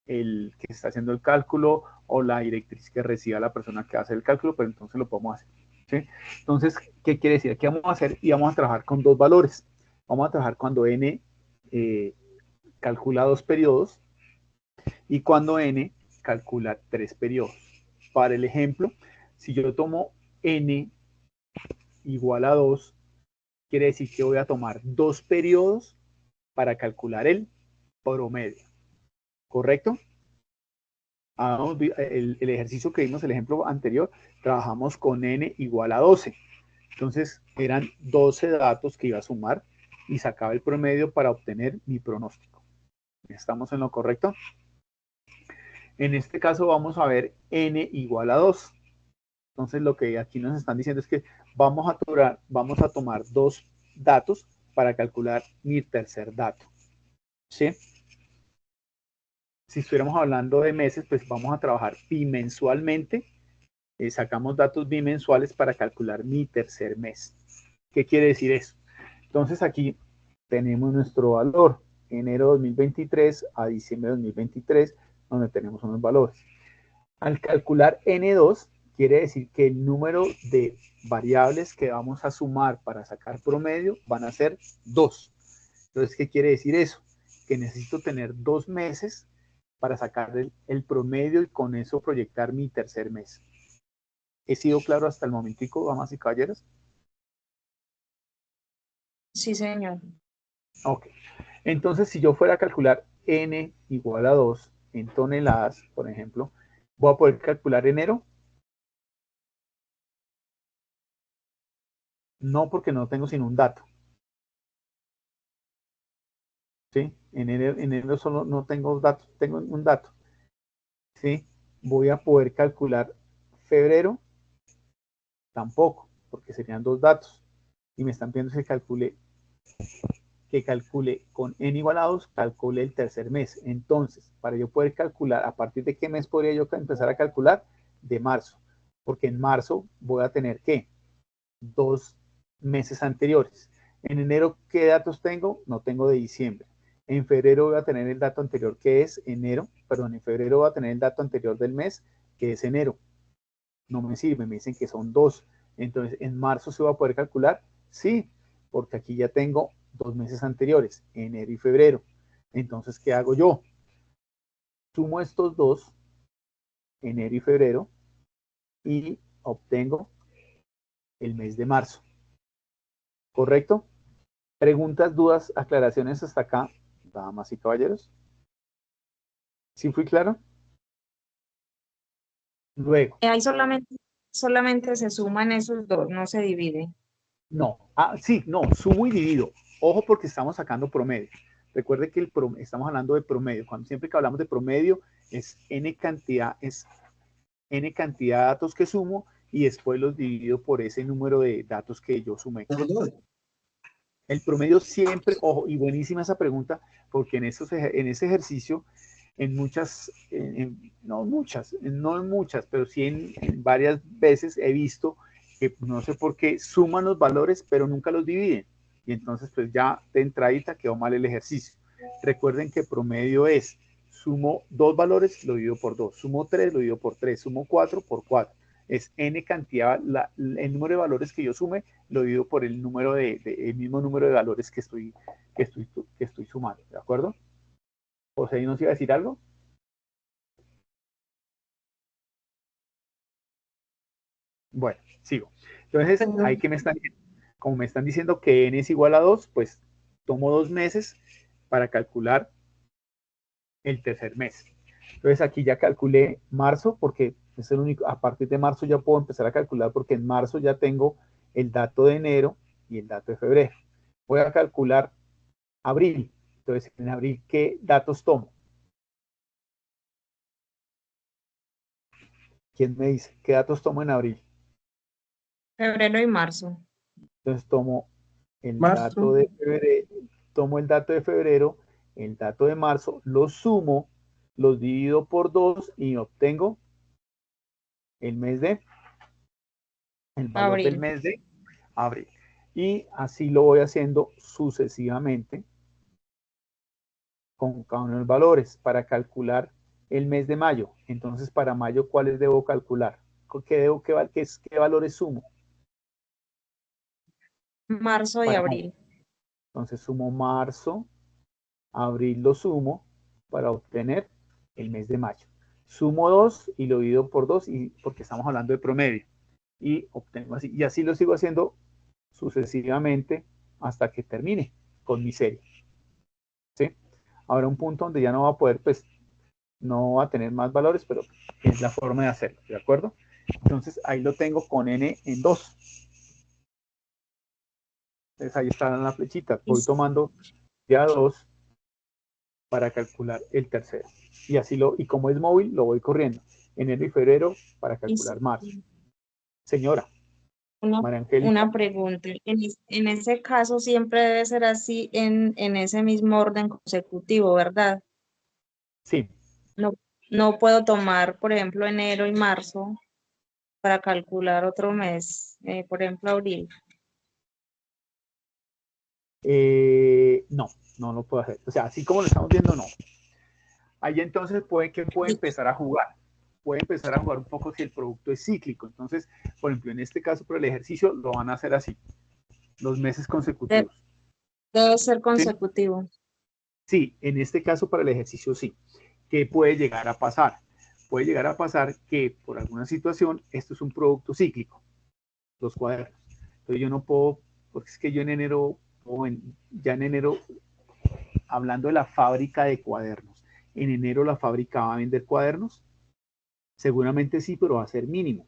Speaker 1: el que está haciendo el cálculo, o la directriz que reciba la persona que hace el cálculo, pero entonces lo podemos hacer. ¿Sí? Entonces, ¿qué quiere decir? Aquí vamos a hacer y vamos a trabajar con dos valores. Vamos a trabajar cuando n calcula 2 periodos y cuando n calcula 3 periodos. Para el ejemplo, si yo tomo n igual a 2, quiere decir que voy a tomar 2 periodos para calcular el promedio. ¿Correcto? El ejercicio que vimos, el ejemplo anterior, trabajamos con n igual a 12. Entonces eran 12 datos que iba a sumar y sacaba el promedio para obtener mi pronóstico. ¿Estamos en lo correcto? En este caso vamos a ver n igual a 2. Entonces lo que aquí nos están diciendo es que vamos a tomar 2 datos para calcular mi tercer dato. ¿Sí? Si estuviéramos hablando de meses, pues vamos a trabajar bimensualmente. Sacamos datos bimensuales para calcular mi tercer mes. ¿Qué quiere decir eso? Entonces aquí tenemos nuestro valor, enero 2023 a diciembre 2023, donde tenemos unos valores. Al calcular N2, quiere decir que el número de variables que vamos a sumar para sacar promedio van a ser 2. Entonces, ¿qué quiere decir eso? Que necesito tener 2 meses para sacar el promedio y con eso proyectar mi tercer mes. ¿He sido claro hasta el momentico, damas y caballeros?
Speaker 2: Sí, señor.
Speaker 1: Ok. Entonces, si yo fuera a calcular n igual a 2 en toneladas, por ejemplo, ¿voy a poder calcular enero? No, porque no tengo sino un dato. ¿Sí? En enero solo no tengo datos, tengo un dato. ¿Sí? Voy a poder calcular febrero, tampoco, porque serían 2 datos. Y me están pidiendo que calcule con n igual a 2, calcule el tercer mes. Entonces, para yo poder calcular, ¿a partir de qué mes podría yo empezar a calcular? De marzo. Porque en marzo voy a tener, ¿qué? 2 meses anteriores. En enero, ¿qué datos tengo? No tengo de diciembre. En febrero voy a tener el dato anterior, que es enero. Perdón, en febrero voy a tener el dato anterior del mes, que es enero. No me sirve, me dicen que son 2. Entonces, ¿en marzo se va a poder calcular? Sí, porque aquí ya tengo 2 meses anteriores, enero y febrero. Entonces, ¿qué hago yo? Sumo estos 2, enero y febrero, y obtengo el mes de marzo. ¿Correcto? ¿Preguntas, dudas, aclaraciones hasta acá, damas y caballeros? ¿Sí fui claro? Luego,
Speaker 2: Ahí solamente se suman esos dos, no se divide.
Speaker 1: no. Sí, no, sumo y divido. Ojo porque estamos sacando promedio. Recuerde que estamos hablando de promedio. Siempre que hablamos de promedio es n cantidad de datos que sumo y después los divido por ese número de datos que yo sumé. El promedio siempre, ojo, y buenísima esa pregunta, porque en ese ejercicio, no en muchas, pero sí en varias veces he visto que no sé por qué suman los valores, pero nunca los dividen. Y entonces, pues ya de entradita quedó mal el ejercicio. Recuerden que promedio es, sumo 2 valores, lo divido por 2, sumo 3, lo divido por 3, sumo 4 por 4. Es n cantidad, el número de valores que yo sume, lo divido por el número el mismo número de valores que estoy sumando, ¿de acuerdo? José, ¿nos iba a decir algo? Bueno, sigo. Entonces, ahí que me están diciendo, como me están diciendo que n es igual a 2, pues tomo 2 meses para calcular el tercer mes. Entonces aquí ya calculé marzo, porque es el único, a partir de marzo ya puedo empezar a calcular, porque en marzo ya tengo el dato de enero y el dato de febrero. Voy a calcular abril. Entonces, en abril, ¿qué datos tomo? ¿Quién me dice? ¿Qué datos tomo en abril?
Speaker 2: Febrero y marzo.
Speaker 1: Entonces tomo el
Speaker 4: Marzo.
Speaker 1: dato de febrero, tomo el dato de febrero, el dato de marzo, los sumo, los divido por 2 y obtengo el valor del
Speaker 2: Abril.
Speaker 1: mes de abril. Y así lo voy haciendo sucesivamente con cada uno de los valores para calcular el mes de mayo. Entonces, para mayo, ¿cuáles debo calcular? ¿Qué valores sumo?
Speaker 2: Marzo y
Speaker 1: Para mayo.
Speaker 2: abril.
Speaker 1: Entonces, sumo marzo, abril lo sumo para obtener el mes de mayo. Sumo 2 y lo divido por 2 y, porque estamos hablando de promedio. Y obtengo así. Y así lo sigo haciendo sucesivamente hasta que termine con mi serie. ¿Sí? Habrá un punto donde ya no va a poder, pues, no va a tener más valores, pero es la forma de hacerlo, ¿de acuerdo? Entonces ahí lo tengo con n en 2. Entonces ahí está la flechita. Voy tomando ya 2 para calcular el tercero. Y así y como es móvil, lo voy corriendo. Enero y febrero para calcular marzo. Señora,
Speaker 2: Una,
Speaker 1: María Angélica.
Speaker 2: una pregunta. En ese caso siempre debe ser así en ese mismo orden consecutivo, ¿verdad?
Speaker 1: Sí,
Speaker 2: No, no puedo tomar, por ejemplo, enero y marzo para calcular otro mes, por ejemplo, abril.
Speaker 1: no, no lo puedo hacer. O sea, así como lo estamos viendo, no. Ahí entonces puede empezar a jugar. Puede empezar a jugar un poco si el producto es cíclico. Entonces, por ejemplo, en este caso, para el ejercicio, lo van a hacer así, los meses
Speaker 2: De-
Speaker 1: consecutivos.
Speaker 2: Debe ser
Speaker 1: ¿Sí?
Speaker 2: consecutivo.
Speaker 1: Sí, en este caso para el ejercicio sí. ¿Qué puede llegar a pasar? Puede llegar a pasar que por alguna situación esto es un producto cíclico, los cuadernos. Entonces yo no puedo, porque es que yo en enero, ya en enero, hablando de la fábrica de cuadernos, en enero la fábrica va a vender cuadernos, seguramente sí, pero va a ser mínimo.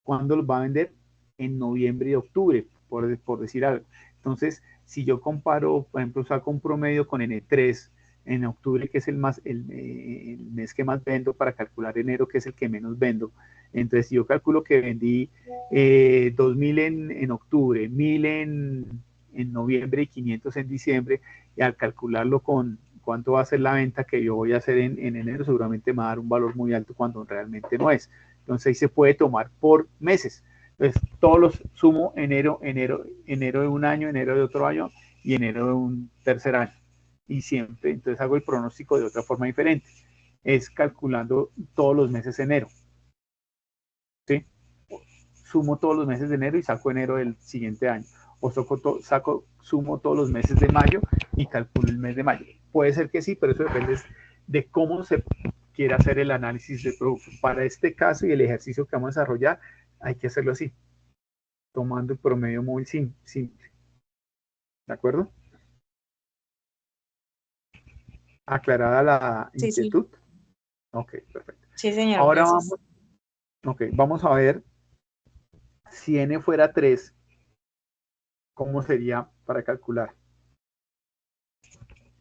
Speaker 1: ¿Cuándo los va a vender? En noviembre y octubre, por decir algo. Entonces, si yo comparo, por ejemplo, saco un promedio con N3 en octubre, que es el mes que más vendo, para calcular enero, que es el que menos vendo. Entonces, si yo calculo que vendí 2.000 en octubre, 1.000 en noviembre y 500 en diciembre, y al calcularlo con cuánto va a ser la venta que yo voy a hacer en enero, seguramente me va a dar un valor muy alto cuando realmente no es. Entonces ahí se puede tomar por meses. Entonces todos los sumo enero de un año, enero de otro año y enero de un tercer año. Y siempre, entonces hago el pronóstico de otra forma diferente. Es calculando todos los meses de enero. ¿Sí? Sumo todos los meses de enero y saco enero del siguiente año. O sumo todos los meses de mayo y calculo el mes de mayo. Puede ser que sí, pero eso depende de cómo se quiera hacer el análisis de producto. Para este caso y el ejercicio que vamos a desarrollar, hay que hacerlo así, tomando el promedio móvil simple. ¿De acuerdo? ¿Aclarada la
Speaker 2: Sí, sí,
Speaker 1: inquietud? Ok, perfecto.
Speaker 2: sí, señor,
Speaker 1: Ahora
Speaker 2: gracias.
Speaker 1: vamos a ver si n fuera 3, ¿cómo sería para calcular? Si n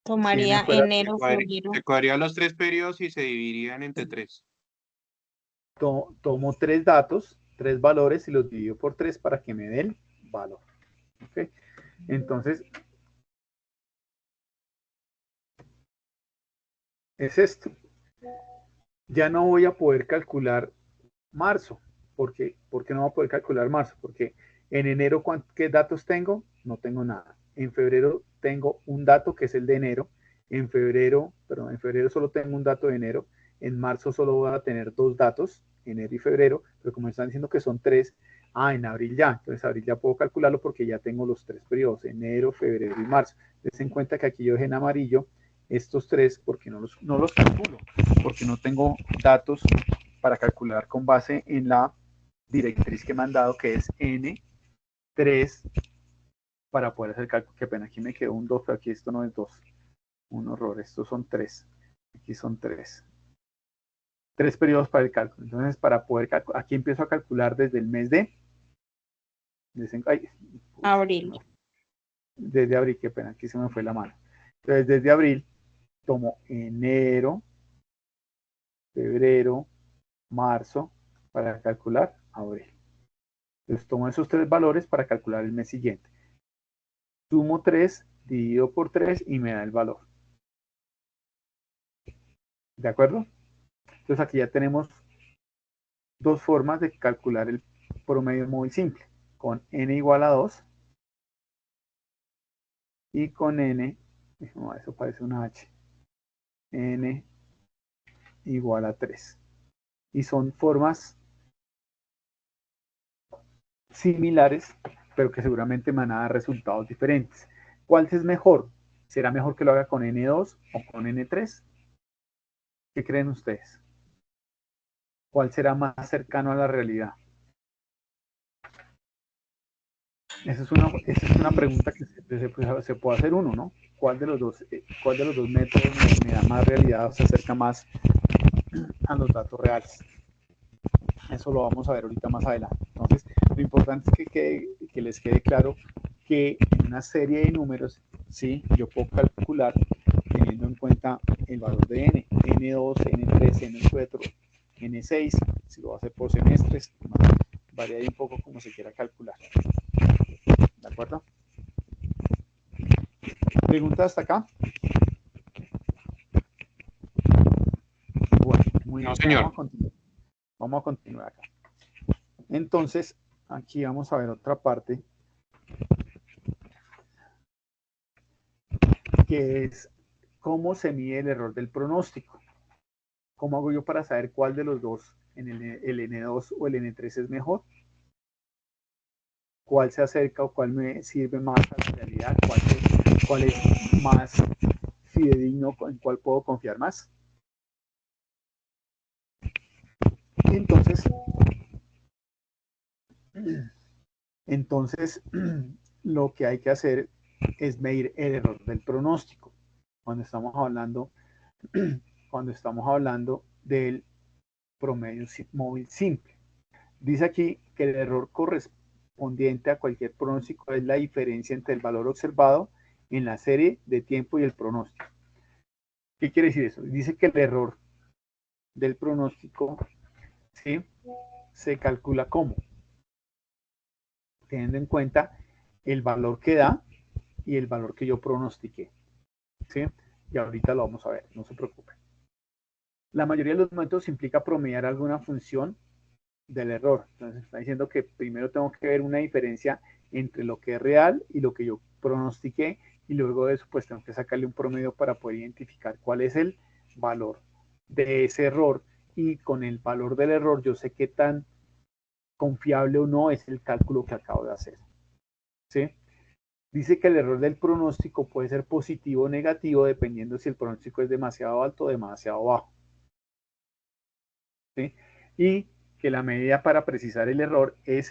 Speaker 2: Tomaría
Speaker 1: fuera
Speaker 2: enero, febrero.
Speaker 9: Se cogerían los 3 periodos y se dividirían entre 3.
Speaker 1: tomo 3 datos, 3 valores y los divido por 3 para que me dé el valor. ¿Okay? Entonces, es esto. Ya no voy a poder calcular marzo. ¿Por qué? ¿Por qué no voy a poder calcular marzo? Porque en enero, ¿qué datos tengo? No tengo nada. En febrero tengo un dato que es el de enero. En febrero solo tengo un dato de enero. En marzo solo voy a tener 2 datos, enero y febrero, pero como están diciendo que son 3, en abril ya. Entonces abril ya puedo calcularlo porque ya tengo los 3 periodos, enero, febrero y marzo. Ten en cuenta que aquí yo dejé en amarillo estos 3 porque no los calculo, porque no tengo datos para calcular con base en la directriz que me han dado, que es N3, para poder hacer cálculo. Qué pena, aquí me quedó un 2, pero aquí esto no es 2. Un horror, estos son 3. Aquí son 3. 3 periodos para el cálculo. Entonces, para poder calcular, aquí empiezo a calcular desde el mes de
Speaker 2: Abril.
Speaker 1: Desde abril, qué pena, aquí se me fue la mano. Entonces, desde abril tomo enero, febrero, marzo, para calcular abril. Entonces tomo esos 3 valores para calcular el mes siguiente. Sumo 3, divido por 3 y me da el valor. ¿De acuerdo? Entonces aquí ya tenemos 2 formas de calcular el promedio móvil simple. Con n igual a 2 y con n, no, eso parece una h, n igual a 3. Y son formas similares, pero que seguramente me van a dar resultados diferentes. ¿Cuál es mejor? ¿Será mejor que lo haga con N2 o con N3? ¿Qué creen ustedes? ¿Cuál será más cercano a la realidad? Esa es una pregunta que se puede hacer uno, ¿no? ¿Cuál de los dos métodos me da más realidad o se acerca más a los datos reales? Eso lo vamos a ver ahorita más adelante. Entonces, lo importante es que les quede claro que en una serie de números, ¿sí? Yo puedo calcular teniendo en cuenta el valor de n, n2, n3, n4, n6, si lo va a hacer por semestres, varía ahí un poco como se quiera calcular. ¿De acuerdo? ¿Preguntas hasta acá? Bueno, muy bien.
Speaker 9: No, señor.
Speaker 1: Vamos a continuar acá. Entonces, aquí vamos a ver otra parte que es cómo se mide el error del pronóstico. ¿Cómo hago yo para saber cuál de los dos, el N2 o el N3 es mejor? ¿Cuál se acerca o cuál me sirve más a la realidad? ¿Cuál es más fidedigno, en cuál puedo confiar más? Entonces, lo que hay que hacer es medir el error del pronóstico. Cuando estamos hablando del promedio móvil simple. Dice aquí que el error correspondiente a cualquier pronóstico es la diferencia entre el valor observado en la serie de tiempo y el pronóstico. ¿Qué quiere decir eso? Dice que el error del pronóstico, ¿sí?, se calcula como teniendo en cuenta el valor que da y el valor que yo pronostiqué, ¿sí? Y ahorita lo vamos a ver, no se preocupen. La mayoría de los métodos implica promediar alguna función del error. Entonces está diciendo que primero tengo que ver una diferencia entre lo que es real y lo que yo pronostiqué, y luego de eso pues tengo que sacarle un promedio para poder identificar cuál es el valor de ese error, y con el valor del error yo sé qué tan confiable o no es el cálculo que acabo de hacer, ¿sí? Dice que el error del pronóstico puede ser positivo o negativo dependiendo si el pronóstico es demasiado alto o demasiado bajo, ¿sí? Y que la medida para precisar el error de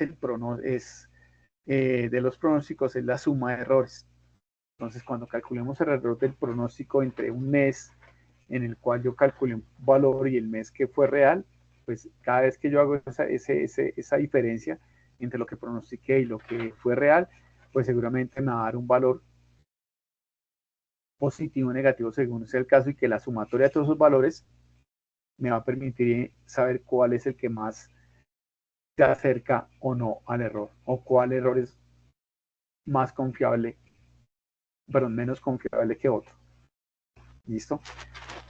Speaker 1: los pronósticos es la suma de errores. Entonces, cuando calculemos el error del pronóstico entre un mes en el cual yo calculé un valor y el mes que fue real, pues cada vez que yo hago esa diferencia entre lo que pronostiqué y lo que fue real, pues seguramente me va a dar un valor positivo o negativo según sea el caso, y que la sumatoria de todos esos valores me va a permitir saber cuál es el que más se acerca o no al error, o cuál error es más confiable, pero menos confiable que otro. ¿Listo?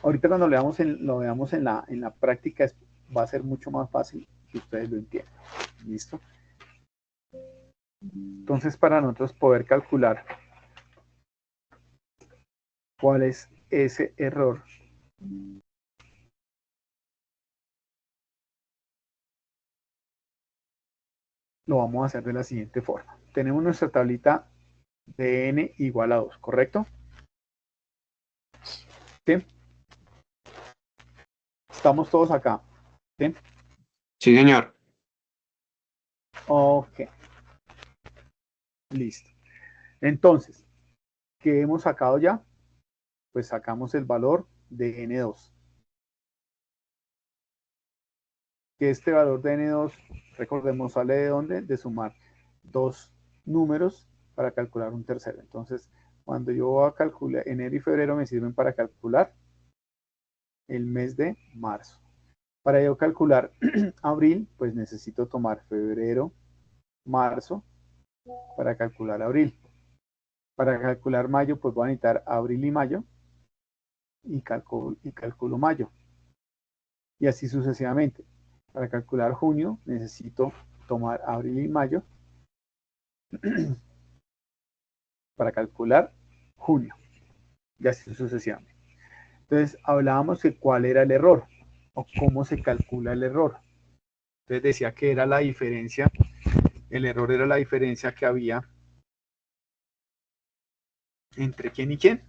Speaker 1: Ahorita cuando lo veamos en la práctica va a ser mucho más fácil que ustedes lo entiendan. ¿Listo? Entonces, para nosotros poder calcular cuál es ese error, lo vamos a hacer de la siguiente forma. Tenemos nuestra tablita de n igual a 2, ¿correcto? ¿Sí? Estamos todos acá. ¿Sí?
Speaker 9: Sí, señor.
Speaker 1: Ok. Listo. Entonces, ¿qué hemos sacado ya? Pues sacamos el valor de n2. Que este valor de n2, recordemos, sale de dónde? De sumar dos números para calcular un tercero. Entonces, cuando yo voy a calcular, enero y febrero me sirven para calcular el mes de marzo. Para yo calcular abril, pues necesito tomar febrero, marzo, para calcular abril. Para calcular mayo, pues voy a necesitar abril y mayo, y calculo mayo. Y así sucesivamente. Para calcular junio, necesito tomar abril y mayo, para calcular junio, y así sucesivamente. Entonces, hablábamos de cuál era el error, o cómo se calcula el error. Entonces decía que era la diferencia, el error era la diferencia que había entre quién y quién.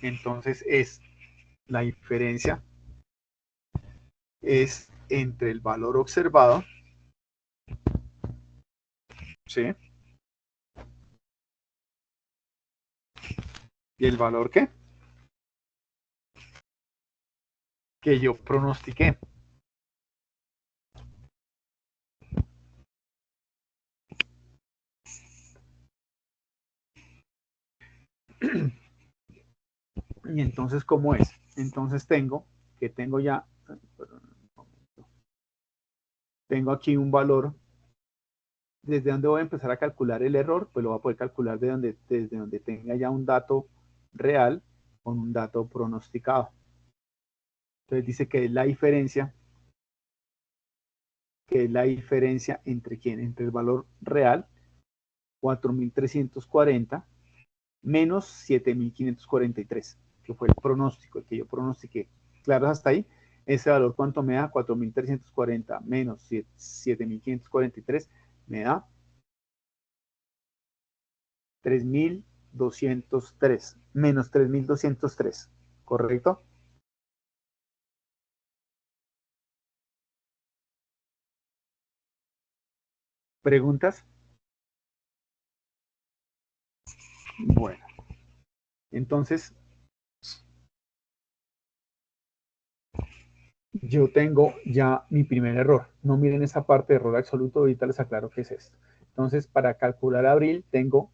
Speaker 1: Entonces la diferencia es entre el valor observado, ¿sí? Y el valor ¿qué? Que yo pronostiqué. Y entonces, ¿cómo es? Entonces tengo ya, tengo aquí un valor. ¿Desde dónde voy a empezar a calcular el error? Pues lo voy a poder calcular desde donde tenga ya un dato real con un dato pronosticado. Entonces dice que es la diferencia, entre quién, entre el valor real, 4.340, menos 7.543, que fue el pronóstico, el que yo pronostiqué. ¿Claro hasta ahí? Ese valor, ¿cuánto me da? 4.340 menos 7.543 me da 3.203, menos 3.203, ¿correcto? ¿Preguntas? Bueno, entonces yo tengo ya mi primer error. No miren esa parte de error absoluto, ahorita les aclaro qué es esto. Entonces, para calcular abril, tengo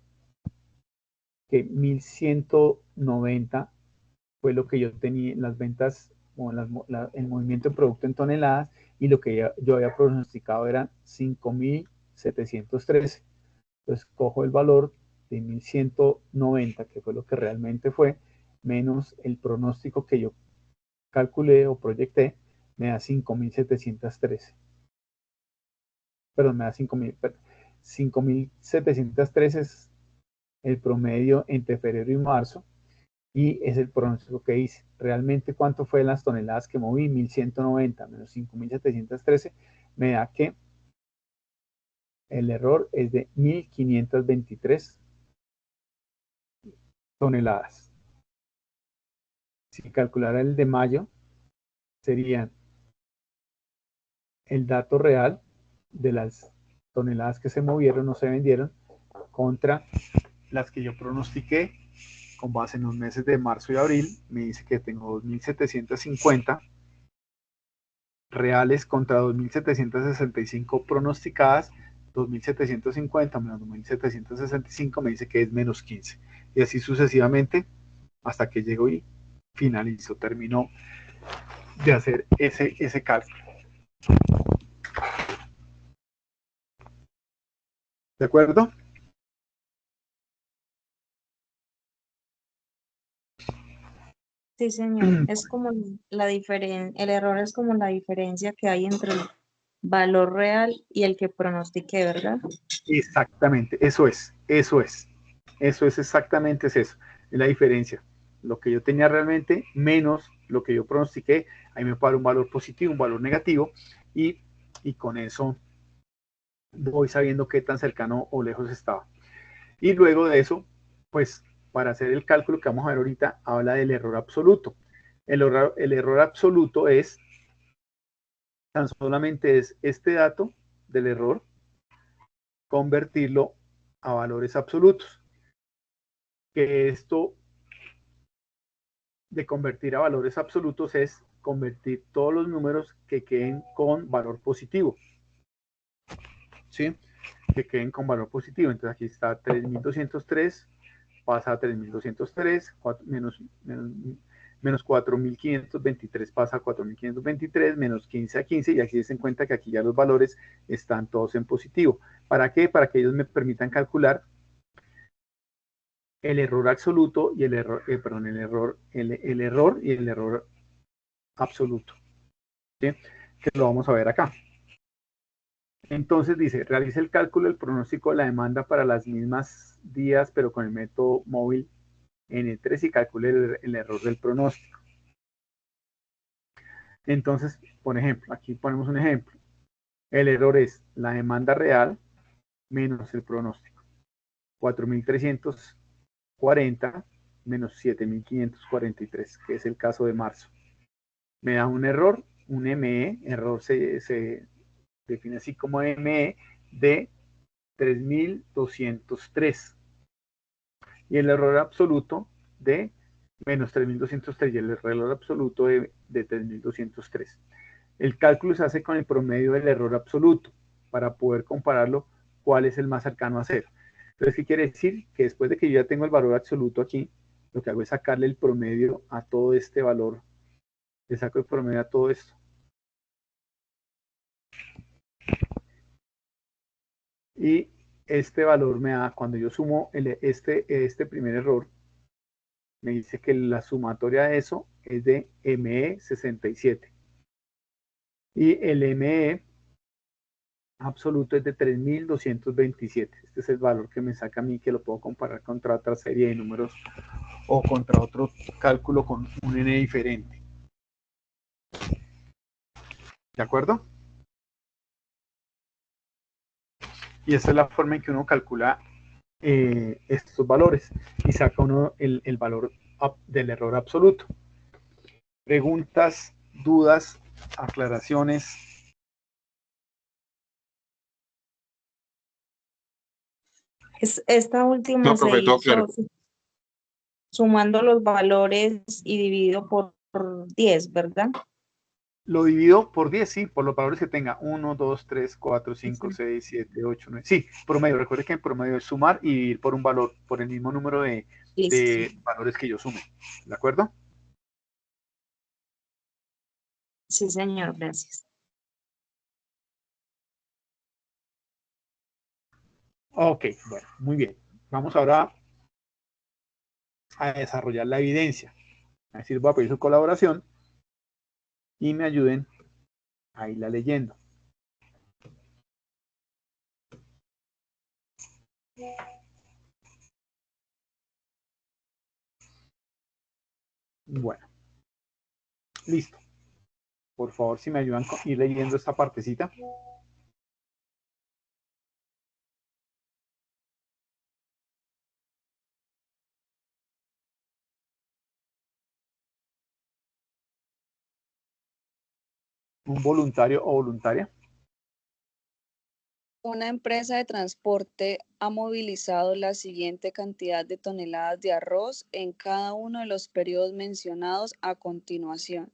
Speaker 1: que 1.190 fue lo que yo tenía en las ventas, o el movimiento de producto en toneladas, y lo que yo había pronosticado eran 5.713. Entonces, cojo el valor de 1.190, que fue lo que realmente fue, menos el pronóstico que yo calculé o proyecté, me da 5.713. Perdón, me da 5.713 es el promedio entre febrero y marzo, y es el pronóstico que hice. Realmente, ¿cuánto fue las toneladas que moví? 1.190 menos 5.713, me da que el error es de 1.523 toneladas. Si calculara el de mayo, serían el dato real de las toneladas que se movieron o se vendieron contra las que yo pronostiqué con base en los meses de marzo y abril. Me dice que tengo 2.750 reales contra 2.765 pronosticadas. 2.750 menos 2.765 me dice que es menos 15. Y así sucesivamente hasta que llego y finalizo, termino de hacer ese cálculo. ¿De acuerdo?
Speaker 2: Sí, señor. Es como la diferencia, el error es como la diferencia que hay entre el valor real y el que pronostiqué, ¿verdad?
Speaker 1: Exactamente, eso es exactamente es eso, es la diferencia. Lo que yo tenía realmente menos lo que yo pronostiqué, ahí me puede dar un valor positivo, un valor negativo, y con eso voy sabiendo qué tan cercano o lejos estaba. Y luego de eso, pues para hacer el cálculo que vamos a ver ahorita, habla del error absoluto. El error absoluto es, tan solamente es este dato del error, convertirlo a valores absolutos. Que esto de convertir a valores absolutos es convertir todos los números que queden con valor positivo. ¿Sí? Que queden con valor positivo. Entonces aquí está 3203, pasa a 3203, menos 4523 pasa a 4523, menos 15 a 15, y aquí se den cuenta que aquí ya los valores están todos en positivo. ¿Para qué? Para que ellos me permitan calcular el error absoluto y el error, el error y el error absoluto. ¿Sí? Que lo vamos a ver acá. Entonces dice, realice el cálculo del pronóstico de la demanda para las mismas días, pero con el método móvil N3 y calcule el error del pronóstico. Entonces, por ejemplo, aquí ponemos un ejemplo. El error es la demanda real menos el pronóstico. 4.340 menos 7.543, que es el caso de marzo. Me da un error, un ME, error se define así como ME, de 3.203. Y el error absoluto de menos 3.203 y el error absoluto de 3.203. El cálculo se hace con el promedio del error absoluto para poder compararlo cuál es el más cercano a cero. Entonces, ¿qué quiere decir? Que después de que yo ya tengo el valor absoluto aquí, lo que hago es sacarle el promedio a todo este valor. Le saco el promedio a todo esto. Y este valor me da, cuando yo sumo este primer error, me dice que la sumatoria de eso es de ME67. Y el ME absoluto es de 3.227. Este es el valor que me saca a mí, que lo puedo comparar contra otra serie de números o contra otro cálculo con un N diferente. ¿De acuerdo? Y esta es la forma en que uno calcula estos valores y saca uno el valor del error absoluto. Preguntas, dudas, aclaraciones.
Speaker 2: Esta última
Speaker 9: No,
Speaker 2: se
Speaker 9: profe, todo claro.
Speaker 2: hizo sumando los valores y dividido por 10, ¿verdad?
Speaker 1: Lo divido por 10, sí, por los valores que tenga. 1, 2, 3, 4, 5, 6, 7, 8, 9. Sí, promedio. Recuerde que en promedio es sumar y dividir por un valor, por el mismo número de valores que yo sume. ¿De acuerdo?
Speaker 2: Sí, señor, gracias.
Speaker 1: Ok, bueno, muy bien. Vamos ahora a desarrollar la evidencia. Es decir, voy a pedir su colaboración y me ayuden a irla leyendo. Bueno, listo. Por favor, si me ayudan a ir leyendo esta partecita. Un voluntario o voluntaria.
Speaker 3: Una empresa de transporte ha movilizado la siguiente cantidad de toneladas de arroz en cada uno de los periodos mencionados a continuación.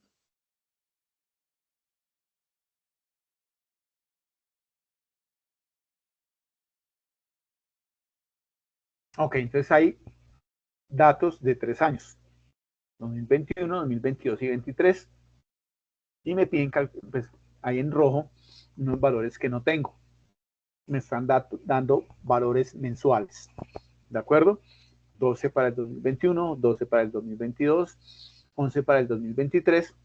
Speaker 1: Ok, entonces hay datos de 3 años. 2021, 2022 y 2023. Y me piden, pues, ahí en rojo, unos valores que no tengo. Me están dando valores mensuales. ¿De acuerdo? 12 para el 2021, 12 para el 2022, 11 para el 2023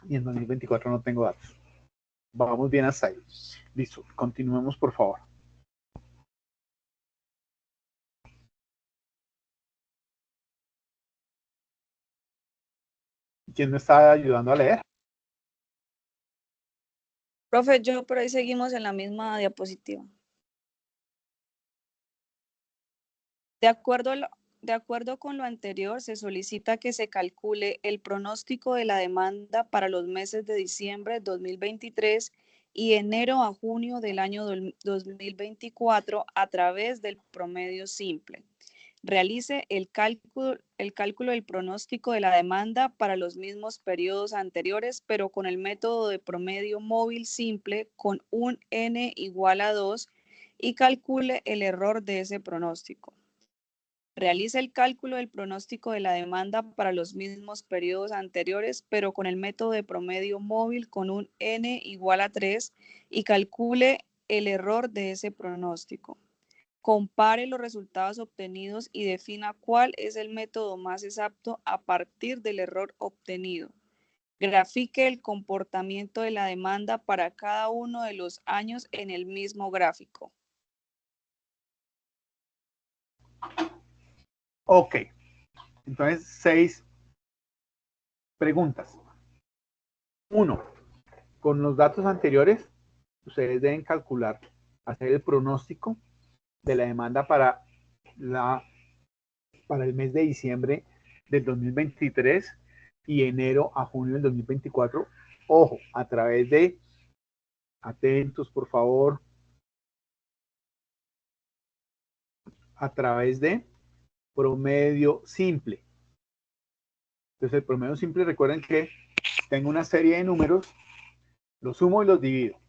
Speaker 1: y en 2024 no tengo datos. Vamos bien hasta ahí. Listo, continuemos por favor. ¿Quién me está ayudando a leer?
Speaker 3: Profe, yo por ahí seguimos en la misma diapositiva. De acuerdo con lo anterior, se solicita que se calcule el pronóstico de la demanda para los meses de diciembre de 2023 y enero a junio del año 2024 a través del promedio simple. Realice el cálculo del pronóstico de la demanda para los mismos periodos anteriores, pero con el método de promedio móvil simple con un n igual a 2 y calcule el error de ese pronóstico. Realice el cálculo del pronóstico de la demanda para los mismos periodos anteriores, pero con el método de promedio móvil con un n igual a 3 y calcule el error de ese pronóstico. Compare los resultados obtenidos y defina cuál es el método más exacto a partir del error obtenido. Grafique el comportamiento de la demanda para cada uno de los años en el mismo gráfico.
Speaker 1: Ok, entonces 6 preguntas. 1. Con los datos anteriores, ustedes deben calcular, hacer el pronóstico de la demanda para el mes de diciembre del 2023 y enero a junio del 2024. Ojo, a través de, atentos por favor, a través de promedio simple. Entonces el promedio simple, recuerden que tengo una serie de números, los sumo y los divido.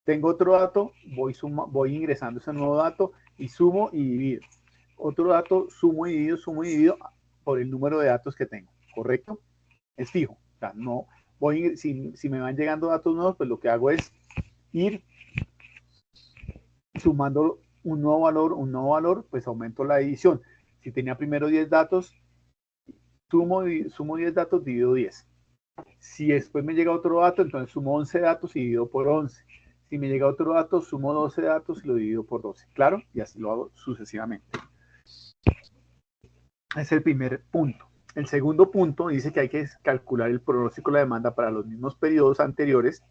Speaker 1: Tengo otro dato, voy ingresando ese nuevo dato y sumo y divido. Otro dato, sumo y divido por el número de datos que tengo, ¿correcto? Es fijo. O sea, no voy, si me van llegando datos nuevos, pues lo que hago es ir sumando un nuevo valor, pues aumento la división. Si tenía primero 10 datos, sumo 10 datos, divido 10. Si después me llega otro dato, entonces sumo 11 datos y divido por 11. Si me llega otro dato, sumo 12 datos y lo divido por 12. ¿Claro? Y así lo hago sucesivamente. Es el primer punto. El segundo punto dice que hay que calcular el pronóstico de la demanda para los mismos periodos anteriores,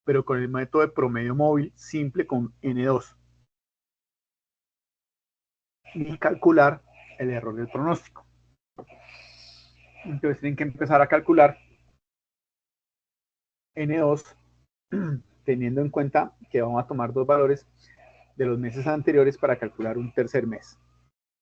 Speaker 1: pero con el método de promedio móvil simple con N2. Y calcular el error del pronóstico. Entonces tienen que empezar a calcular N2 teniendo en cuenta que vamos a tomar dos valores de los meses anteriores para calcular un tercer mes.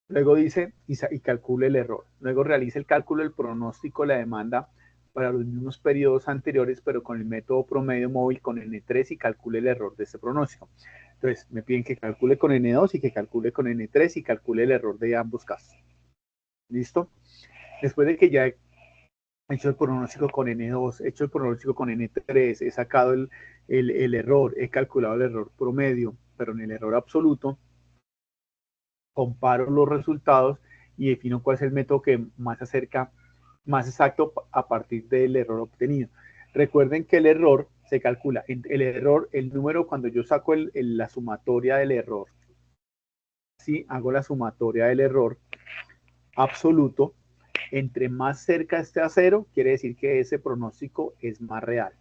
Speaker 1: Luego dice y calcule el error. Luego realice el cálculo del pronóstico de la demanda para los mismos periodos anteriores, pero con el método promedio móvil con N3 y calcule el error de ese pronóstico. Entonces me piden que calcule con N2 y que calcule con N3 y calcule el error de ambos casos. ¿Listo? Después de que ya he hecho el pronóstico con N2, he hecho el pronóstico con N3, he sacado el error, he calculado el error promedio, pero en el error absoluto, comparo los resultados y defino cuál es el método que más exacto a partir del error obtenido. Recuerden que el error se calcula, el número cuando yo saco la sumatoria del error, ¿sí? Hago la sumatoria del error absoluto, entre más cerca esté a 0, quiere decir que ese pronóstico es más real.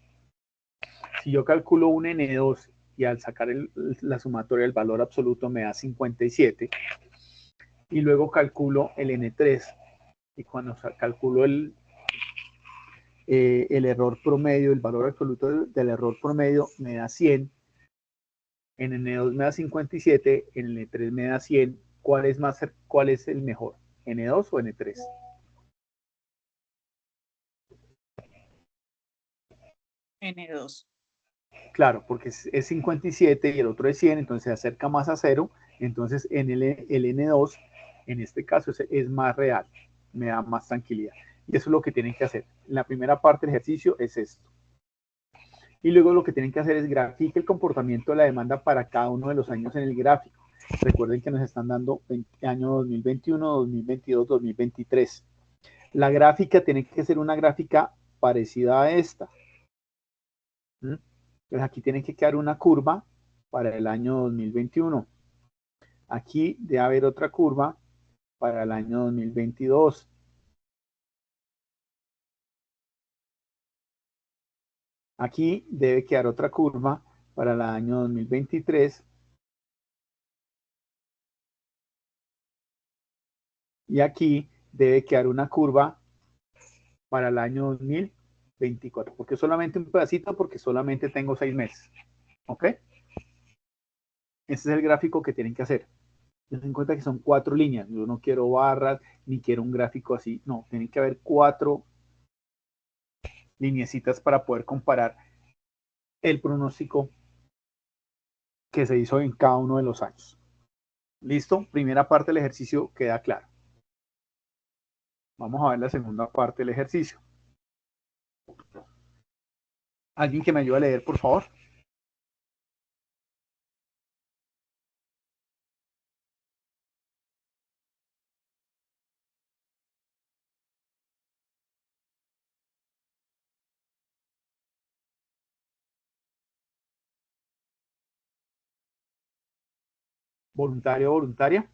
Speaker 1: Si yo calculo un N2 y al sacar la sumatoria del valor absoluto me da 57, y luego calculo el N3, y cuando calculo el error promedio, el valor absoluto del error promedio me da 100, en N2 me da 57, en N3 me da 100, ¿cuál es el mejor? ¿N2 o N3?
Speaker 2: N2.
Speaker 1: Claro, porque es 57 y el otro es 100, entonces se acerca más a 0, entonces en el N2, en este caso, es más real, me da más tranquilidad. Y eso es lo que tienen que hacer. La primera parte del ejercicio es esto. Y luego lo que tienen que hacer es graficar el comportamiento de la demanda para cada uno de los años en el gráfico. Recuerden que nos están dando año 2021, 2022, 2023. La gráfica tiene que ser una gráfica parecida a esta. Entonces aquí tiene que quedar una curva para el año 2021. Aquí debe haber otra curva para el año 2022. Aquí debe quedar otra curva para el año 2023. Y aquí debe quedar una curva para el año 2024. Porque solamente un pedacito, porque solamente tengo 6 meses. ¿Ok? Este es el gráfico que tienen que hacer. Ten en cuenta que son 4 líneas. Yo no quiero barras, ni quiero un gráfico así. No, tienen que haber 4 lineecitas para poder comparar el pronóstico que se hizo en cada uno de los años. ¿Listo? Primera parte del ejercicio queda claro. Vamos a ver la segunda parte del ejercicio. ¿Alguien que me ayude a leer, por favor? ¿Voluntario o voluntaria?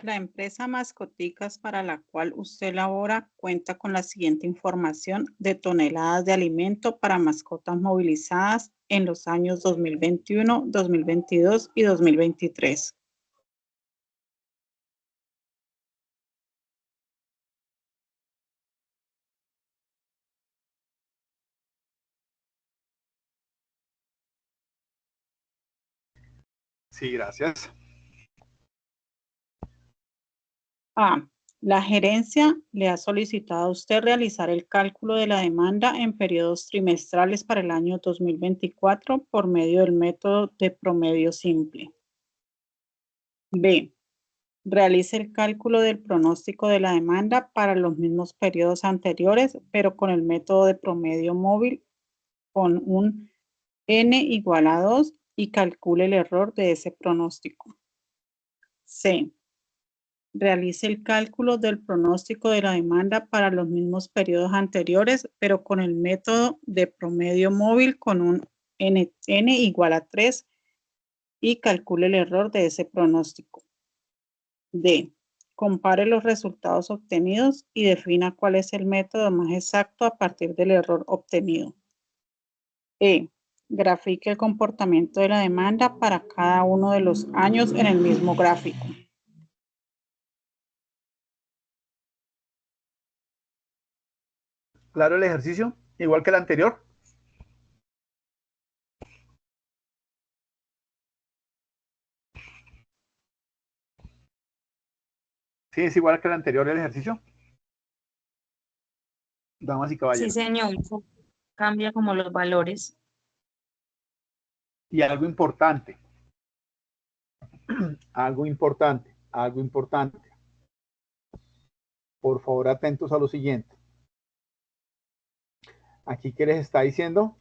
Speaker 10: La empresa Mascoticas para la cual usted labora cuenta con la siguiente información de toneladas de alimento para mascotas movilizadas en los años 2021, 2022 y 2023.
Speaker 1: Sí, gracias.
Speaker 10: A. La gerencia le ha solicitado a usted realizar el cálculo de la demanda en periodos trimestrales para el año 2024 por medio del método de promedio simple. B. Realice el cálculo del pronóstico de la demanda para los mismos periodos anteriores, pero con el método de promedio móvil con un n igual a 2 y calcule el error de ese pronóstico. C. Realice el cálculo del pronóstico de la demanda para los mismos periodos anteriores, pero con el método de promedio móvil con un n igual a 3 y calcule el error de ese pronóstico. D. Compare los resultados obtenidos y defina cuál es el método más exacto a partir del error obtenido. E. Grafique el comportamiento de la demanda para cada uno de los años en el mismo gráfico.
Speaker 1: ¿Claro el ejercicio? Igual que el anterior. Sí, es igual que el anterior el ejercicio. Damas y
Speaker 2: Sí,
Speaker 1: caballeros.
Speaker 2: señor. Cambia como los valores.
Speaker 1: Y algo importante. Algo importante. Algo importante. Por favor, atentos a lo siguiente. Aquí, ¿qué les está diciendo?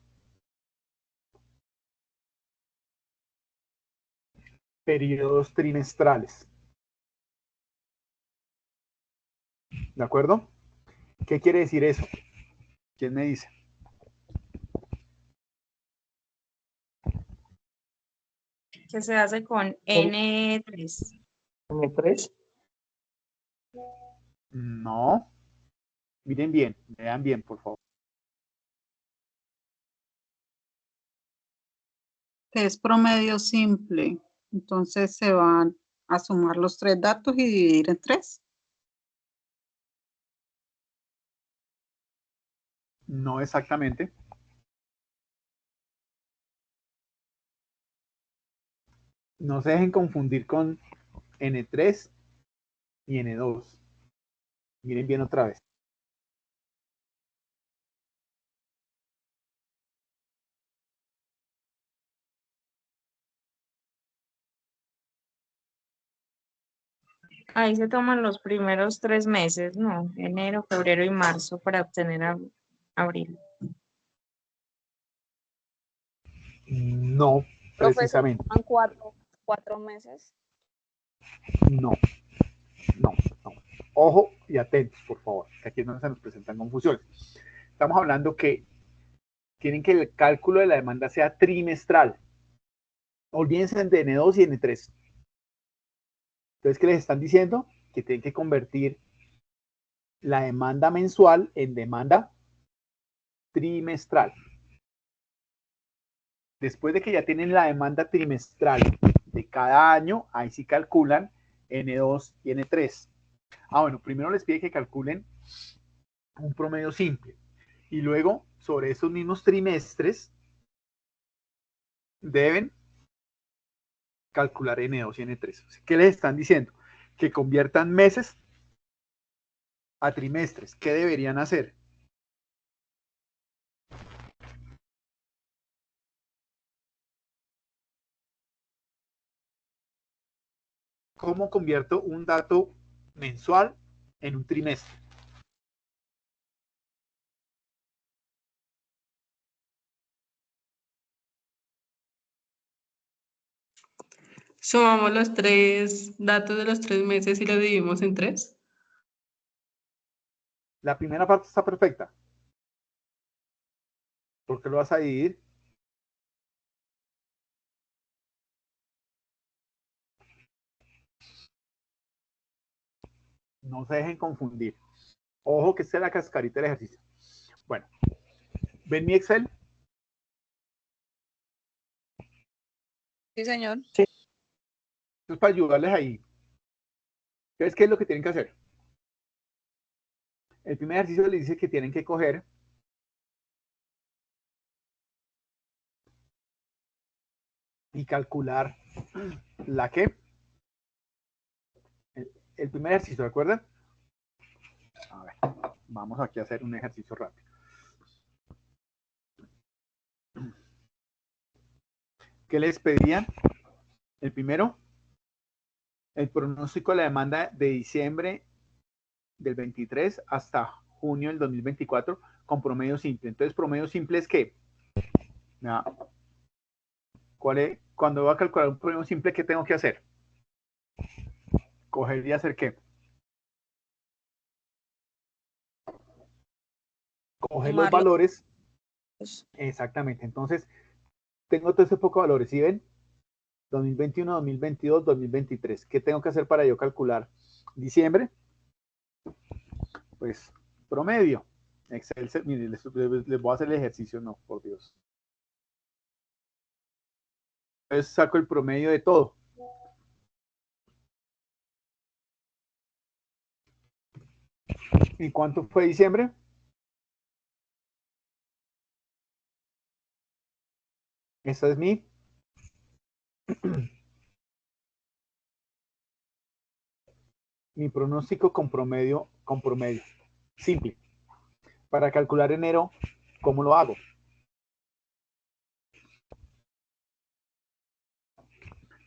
Speaker 1: Periodos trimestrales. ¿De acuerdo? ¿Qué quiere decir eso? ¿Quién me dice?
Speaker 2: Que se hace con N3.
Speaker 4: N3.
Speaker 1: No. Miren bien, vean bien, por favor.
Speaker 10: Que es promedio simple. Entonces se van a sumar los 3 datos y dividir en 3.
Speaker 1: No exactamente. No se dejen confundir con N3 y N2. Miren bien otra vez.
Speaker 2: Ahí se toman los primeros 3 meses, ¿no? Enero, febrero y marzo para obtener abril.
Speaker 1: No,
Speaker 3: Profesor,
Speaker 1: precisamente.
Speaker 3: ¿toman cuatro meses?
Speaker 1: No. No. Ojo y atentos, por favor, que aquí no se nos presentan confusiones. Estamos hablando que tienen que el cálculo de la demanda sea trimestral. Olvídense de N2 y N3. Entonces, ¿qué les están diciendo? Que tienen que convertir la demanda mensual en demanda trimestral. Después de que ya tienen la demanda trimestral de cada año, ahí sí calculan N2 y N3. Bueno, primero les pide que calculen un promedio simple. Y luego, sobre esos mismos trimestres, deben calcular N2 y N3. ¿Qué les están diciendo? Que conviertan meses a trimestres. ¿Qué deberían hacer? ¿Cómo convierto un dato mensual en un trimestre?
Speaker 11: Sumamos los 3 datos de los 3 meses y lo dividimos en 3.
Speaker 1: La primera parte está perfecta. ¿Por qué lo vas a dividir? No se dejen confundir. Ojo que esta es la cascarita del ejercicio. Bueno, ¿ven mi Excel?
Speaker 3: Sí, señor.
Speaker 1: Entonces, para ayudarles ahí, ¿qué es lo que tienen que hacer? El primer ejercicio les dice que tienen que coger y calcular la que. El primer ejercicio, ¿de acuerdo? A ver, vamos aquí a hacer un ejercicio rápido. ¿Qué les pedían? El primero, el pronóstico de la demanda de diciembre del 23 hasta junio del 2024 con promedio simple. Entonces, promedio simple es ¿qué? ¿Cuál es? Cuando voy a calcular un promedio simple, ¿qué tengo que hacer? Coger y hacer ¿qué? Coger los valores. Exactamente. Entonces, tengo todo ese poco de valores. ¿Sí ven? 2021, 2022, 2023. ¿Qué tengo que hacer para yo calcular diciembre? Pues promedio. Excel, miren, les voy a hacer el ejercicio, no, por Dios. Entonces saco el promedio de todo. ¿Y cuánto fue diciembre? Esta es mi pronóstico con promedio. Simple. Para calcular enero, ¿cómo lo hago?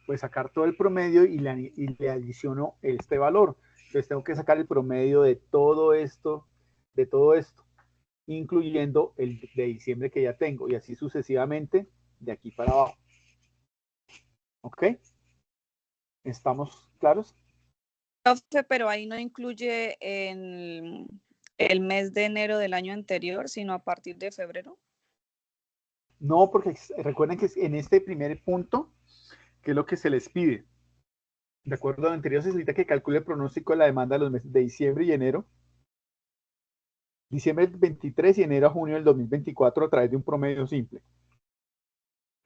Speaker 1: Pues sacar todo el promedio y le adiciono este valor. Entonces tengo que sacar el promedio de todo esto, incluyendo el de diciembre que ya tengo, y así sucesivamente de aquí para abajo. ¿Ok? ¿Estamos claros?
Speaker 3: Profe, pero ahí no incluye el mes de enero del año anterior, sino a partir de febrero.
Speaker 1: No, porque recuerden que en este primer punto, ¿qué es lo que se les pide? De acuerdo a lo anterior, se necesita que calcule el pronóstico de la demanda de los meses de diciembre y enero. Diciembre del 23 y enero a junio del 2024 a través de un promedio simple.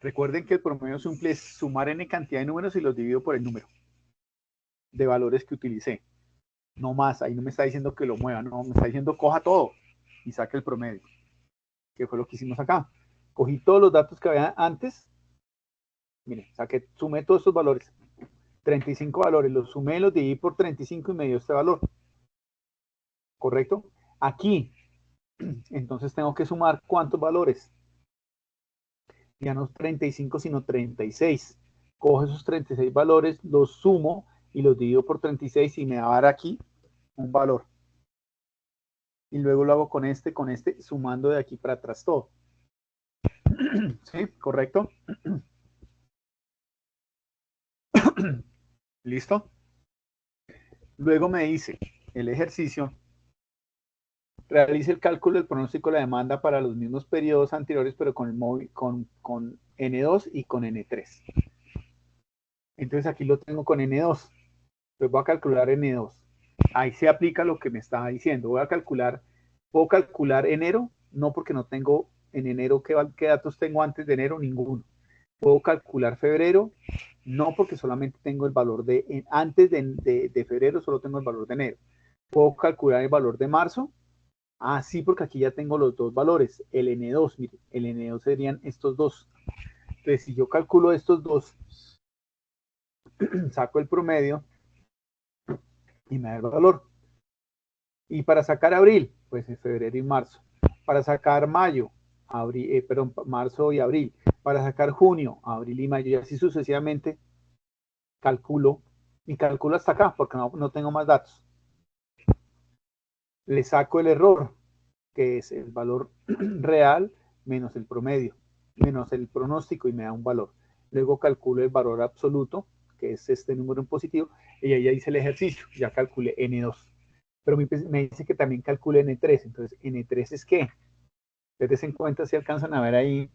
Speaker 1: Recuerden que el promedio simple es sumar n cantidad de números y los divido por el número de valores que utilicé. No más, ahí no me está diciendo que lo mueva, no, me está diciendo coja todo y saque el promedio. Que fue lo que hicimos acá. Cogí todos los datos que había antes. Miren, sumé todos estos valores. 35 valores, los sumé, los dividí por 35 y me dio este valor. ¿Correcto? Aquí, entonces tengo que sumar ¿cuántos valores? Ya no 35, sino 36. Cojo esos 36 valores, los sumo y los divido por 36 y me va a dar aquí un valor. Y luego lo hago con este, sumando de aquí para atrás todo. ¿Sí? ¿Correcto? ¿Listo? Luego me dice el ejercicio, realice el cálculo del pronóstico de la demanda para los mismos periodos anteriores, pero con el móvil, con N2 y con N3. Entonces aquí lo tengo con N2. Pues voy a calcular N2. Ahí se aplica lo que me estaba diciendo. Voy a calcular, ¿puedo calcular enero? No, porque no tengo en enero, ¿qué datos tengo antes de enero? Ninguno. ¿Puedo calcular febrero? No, porque solamente tengo el valor de, antes de febrero solo tengo el valor de enero. ¿Puedo calcular el valor de marzo? Ah, sí, porque aquí ya tengo los dos valores, el N2, mire, el N2 serían estos dos. Entonces, si yo calculo estos dos, saco el promedio y me da el valor. Y para sacar abril, pues es febrero y marzo. Para sacar mayo, marzo y abril. Para sacar junio, abril y mayo, y así sucesivamente, calculo, y calculo hasta acá, porque no tengo más datos. Le saco el error, que es el valor real menos el promedio, menos el pronóstico, y me da un valor. Luego calculo el valor absoluto, que es este número en positivo, y ahí ya hice el ejercicio, ya calculé N2. Pero me dice que también calcule N3, entonces N3 es ¿qué? Ustedes en cuenta si alcanzan a ver ahí.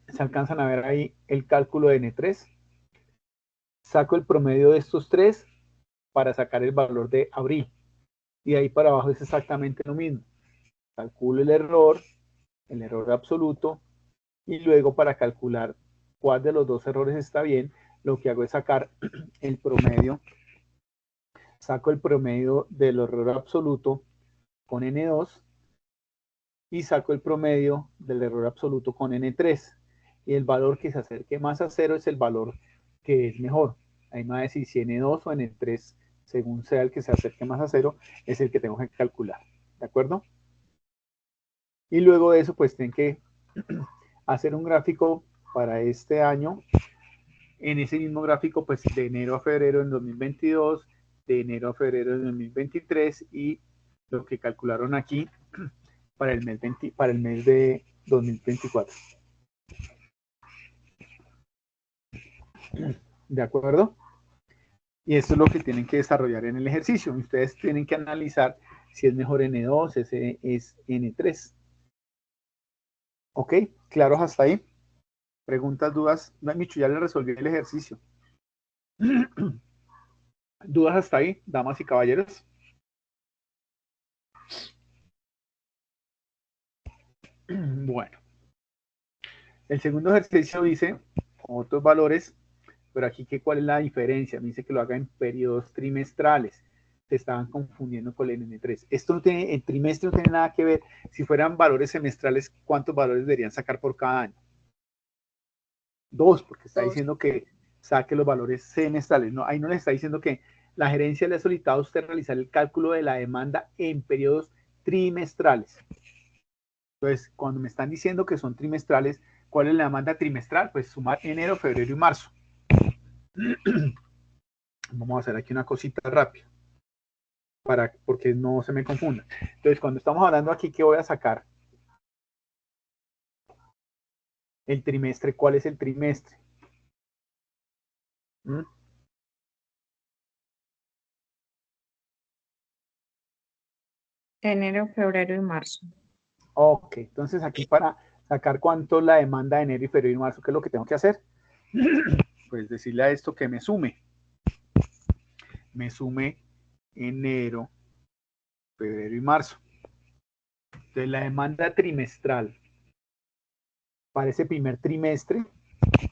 Speaker 1: Se alcanzan a ver ahí el cálculo de N3. Saco el promedio de estos tres para sacar el valor de abril. Y ahí para abajo es exactamente lo mismo. Calculo el error absoluto, y luego para calcular cuál de los dos errores está bien, lo que hago es sacar el promedio. Saco el promedio del error absoluto con N2 y saco el promedio del error absoluto con N3. Y el valor que se acerque más a 0 es el valor que es mejor. Ahí me va a decir si N2 o N3, según sea el que se acerque más a 0, es el que tengo que calcular. ¿De acuerdo? Y luego de eso, pues tienen que hacer un gráfico para este año. En ese mismo gráfico, pues de enero a febrero en 2022, de enero a febrero en 2023 y lo que calcularon aquí para el mes de 2024. ¿De acuerdo? Y esto es lo que tienen que desarrollar en el ejercicio. Ustedes tienen que analizar si es mejor N2, ese es N3. ¿Ok? ¿Claros hasta ahí? ¿Preguntas, dudas? No, Michu, ya le resolví el ejercicio. ¿Dudas hasta ahí, damas y caballeros? Bueno. El segundo ejercicio dice otros valores, pero aquí ¿cuál es la diferencia? Me dice que lo haga en periodos trimestrales. Se estaban confundiendo con el N3. Esto no tiene, el trimestre no tiene nada que ver. Si fueran valores semestrales, ¿cuántos valores deberían sacar por cada año? 2, porque está diciendo que saque los valores semestrales. No, ahí no le está diciendo que la gerencia le ha solicitado a usted realizar el cálculo de la demanda en periodos trimestrales. Entonces, cuando me están diciendo que son trimestrales, ¿cuál es la demanda trimestral? Pues sumar enero, febrero y marzo. Vamos a hacer aquí una cosita rápida, porque no se me confunda. Entonces, cuando estamos hablando aquí, ¿qué voy a sacar? El trimestre, ¿cuál es el trimestre?
Speaker 2: Enero, febrero y marzo.
Speaker 1: Ok, entonces aquí para sacar cuánto es la demanda de enero y febrero y marzo, ¿qué es lo que tengo que hacer? Pues decirle a esto que me sume. Me sume enero, febrero y marzo. Entonces la demanda trimestral para ese primer trimestre,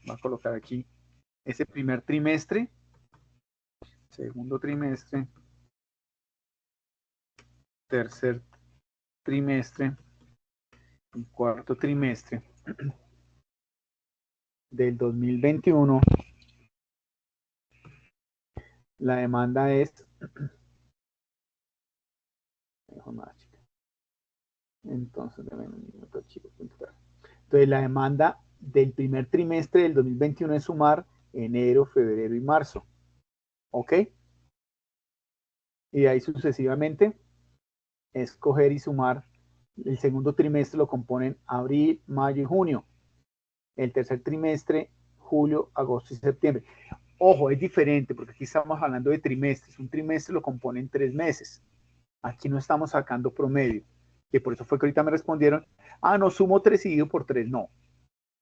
Speaker 1: voy a colocar aquí ese primer trimestre, segundo trimestre, tercer trimestre y cuarto trimestre del 2021, la demanda es entonces la demanda del primer trimestre del 2021 es sumar enero, febrero y marzo. ¿Ok? Y de ahí sucesivamente escoger y sumar. El segundo trimestre lo componen abril, mayo y junio. El tercer trimestre, julio, agosto y septiembre. Ojo, es diferente porque aquí estamos hablando de trimestres. Un trimestre lo componen 3 meses. Aquí no estamos sacando promedio. Que por eso fue que ahorita me respondieron, no, sumo 3 y divido por 3. No.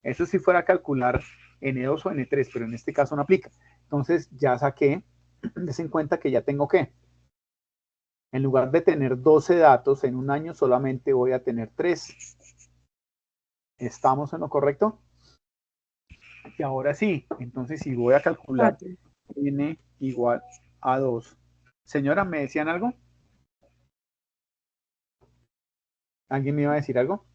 Speaker 1: Eso si fuera a calcular N2 o N3, pero en este caso no aplica. Entonces ya saqué, des en cuenta que ya tengo que, en lugar de tener 12 datos en un año, solamente voy a tener 3. ¿Estamos en lo correcto? Y ahora sí, entonces si voy a calcular N igual a 2. Señora, ¿me decían algo? ¿Alguien me iba a decir algo?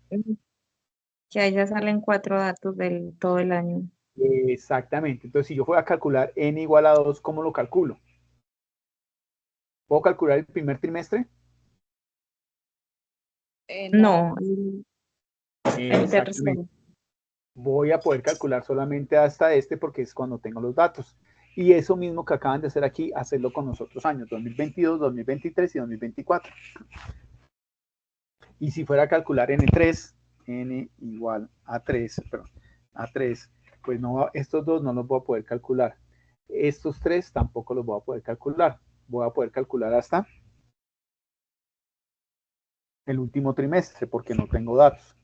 Speaker 2: Que ahí ya salen 4 datos del todo el año.
Speaker 1: Exactamente. Entonces, si yo voy a calcular N igual a 2, ¿cómo lo calculo? ¿Puedo calcular el primer trimestre?
Speaker 2: No, el tercero.
Speaker 1: Exactamente. Voy a poder calcular solamente hasta este porque es cuando tengo los datos. Y eso mismo que acaban de hacer aquí, hacerlo con los otros años, 2022, 2023 y 2024. Y si fuera a calcular N3, N igual a 3, pues no, estos dos no los voy a poder calcular. Estos 3 tampoco los voy a poder calcular. Voy a poder calcular hasta el último trimestre porque no tengo datos.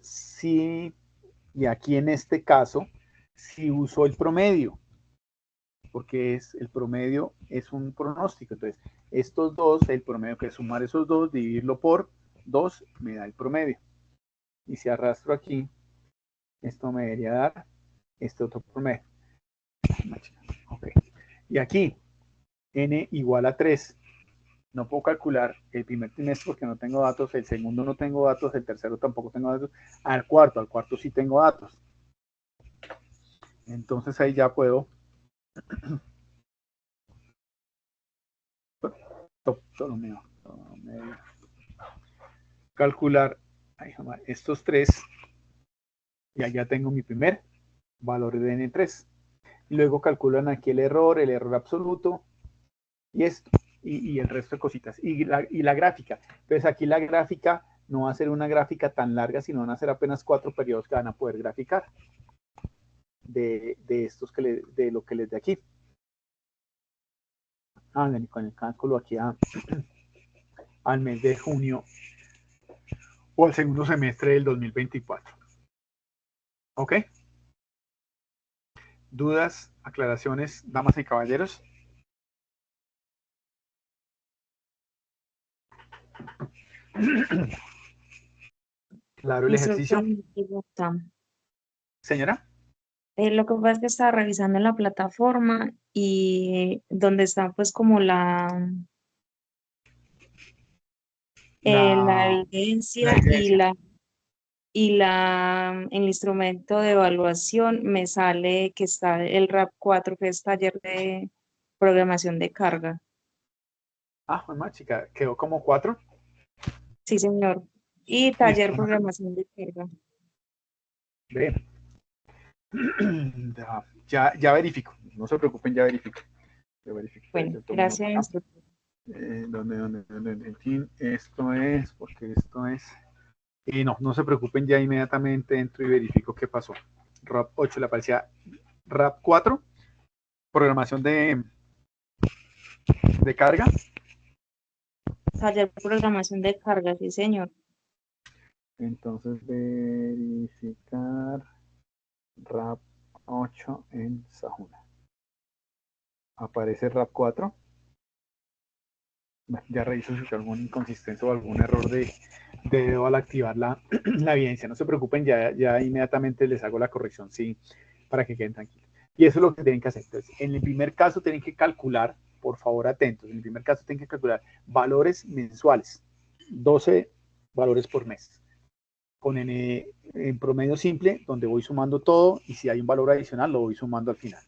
Speaker 1: Sí, y aquí en este caso, si uso el promedio, porque el promedio es un pronóstico. Entonces, estos dos, el promedio que es sumar esos dos, dividirlo por 2, me da el promedio. Y si arrastro aquí, esto me debería dar este otro promedio. Okay. Y aquí, N igual a 3. No puedo calcular el primer trimestre porque no tengo datos, el segundo no tengo datos, el tercero tampoco tengo datos, al cuarto sí tengo datos. Entonces ahí ya puedo calcular estos 3 y allá tengo mi primer valor de N3. Y luego calculan aquí el error absoluto y esto. Y el resto de cositas. Y la gráfica. Entonces aquí la gráfica no va a ser una gráfica tan larga, sino van a ser apenas 4 periodos que van a poder graficar de estos de lo que les dé aquí. Con el cálculo aquí al mes de junio o al segundo semestre del 2024. ¿Ok? ¿Dudas, aclaraciones, damas y caballeros? Claro, el ejercicio. Señora.
Speaker 2: Lo que pasa es que estaba revisando en la plataforma y donde está pues como la evidencia y el instrumento de evaluación me sale que está el RAP 4, que es taller de programación de carga.
Speaker 1: Mamá chica, ¿quedó como 4?
Speaker 2: Sí, señor. Y taller programación de carga.
Speaker 1: Bien. Ya verifico, no se preocupen, ya verifico.
Speaker 2: Bueno, gracias.
Speaker 1: Esto es, porque esto es... no se preocupen, ya inmediatamente entro y verifico qué pasó. RAP 8 le aparecía RAP 4, programación de carga.
Speaker 2: Taller programación de carga, sí, señor.
Speaker 1: Entonces, verificar RAP 8 en Sahuna. Aparece RAP 4. Bueno, ya reviso si hay alguna inconsistencia o algún error de dedo al activar la evidencia. No se preocupen, ya inmediatamente les hago la corrección, sí, para que queden tranquilos. Y eso es lo que tienen que hacer. Entonces, en el primer caso tienen que calcular, por favor atentos, en el primer caso tienen que calcular valores mensuales, 12 valores por mes, con N en promedio simple, donde voy sumando todo y si hay un valor adicional lo voy sumando al final.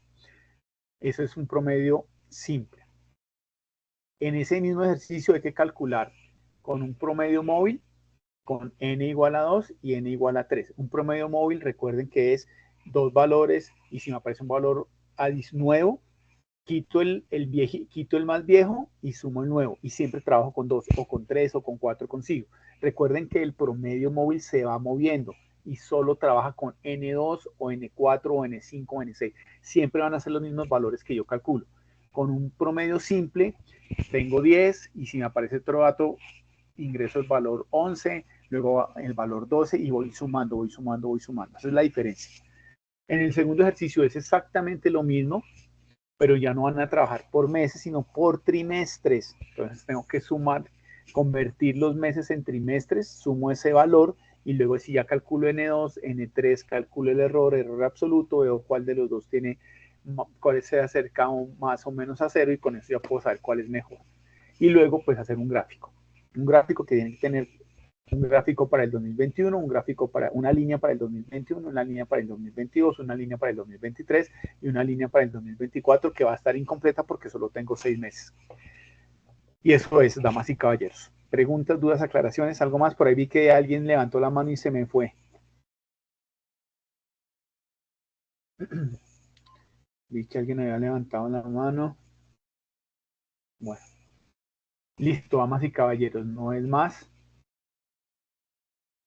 Speaker 1: Eso es un promedio simple. En ese mismo ejercicio hay que calcular con un promedio móvil, con N igual a 2 y N igual a 3. Un promedio móvil, recuerden que es 2 valores y si me aparece un valor nuevo, quito el más viejo y sumo el nuevo. Y siempre trabajo con 2 o con 3 o con 4 consigo. Recuerden que el promedio móvil se va moviendo. y solo trabaja con N2 o N4 o N5 o N6. Siempre van a ser los mismos valores que yo calculo. Con un promedio simple tengo 10 y si me aparece otro dato, ingreso el valor 11, luego el valor 12 y voy sumando, voy sumando, voy sumando. Esa es la diferencia. En el segundo ejercicio es exactamente lo mismo, pero ya no van a trabajar por meses, sino por trimestres. Entonces tengo que sumar, convertir los meses en trimestres, sumo ese valor y luego si ya calculo N2, N3, calculo el error absoluto, veo cuál de los dos tiene, cuál se acerca más o menos a cero y con eso ya puedo saber cuál es mejor. Y luego pues hacer un gráfico que tiene que tener un gráfico para el 2021, un gráfico para una línea para el 2021, una línea para el 2022, una línea para el 2023 y una línea para el 2024 que va a estar incompleta porque solo tengo 6 meses. Y eso es, damas y caballeros. Preguntas, dudas, aclaraciones, algo más. Por ahí vi que alguien levantó la mano y se me fue. Vi que alguien había levantado la mano. Bueno. Listo, damas y caballeros, no es más.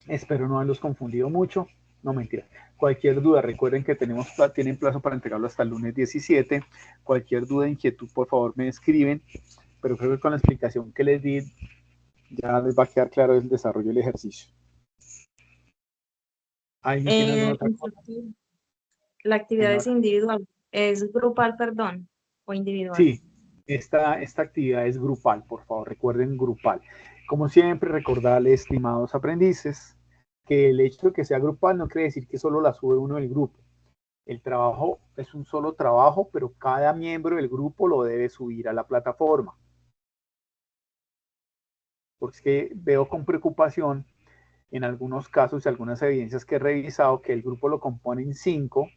Speaker 1: Espero no haberlos confundido mucho. No, mentira. Cualquier duda, recuerden que tienen plazo para entregarlo hasta el lunes 17. Cualquier duda, inquietud, por favor me escriben. Pero creo que con la explicación que les di, ya les va a quedar claro el desarrollo del ejercicio. ¿Alguien tiene alguna otra cosa?
Speaker 2: La actividad es individual, es grupal, perdón, o individual.
Speaker 1: Sí, esta actividad es grupal, por favor, recuerden grupal. Como siempre, recordarles, estimados aprendices, que el hecho de que sea grupal no quiere decir que solo la sube uno del grupo. El trabajo es un solo trabajo, pero cada miembro del grupo lo debe subir a la plataforma. Porque es que veo con preocupación en algunos casos y algunas evidencias que he revisado que el grupo lo componen 5.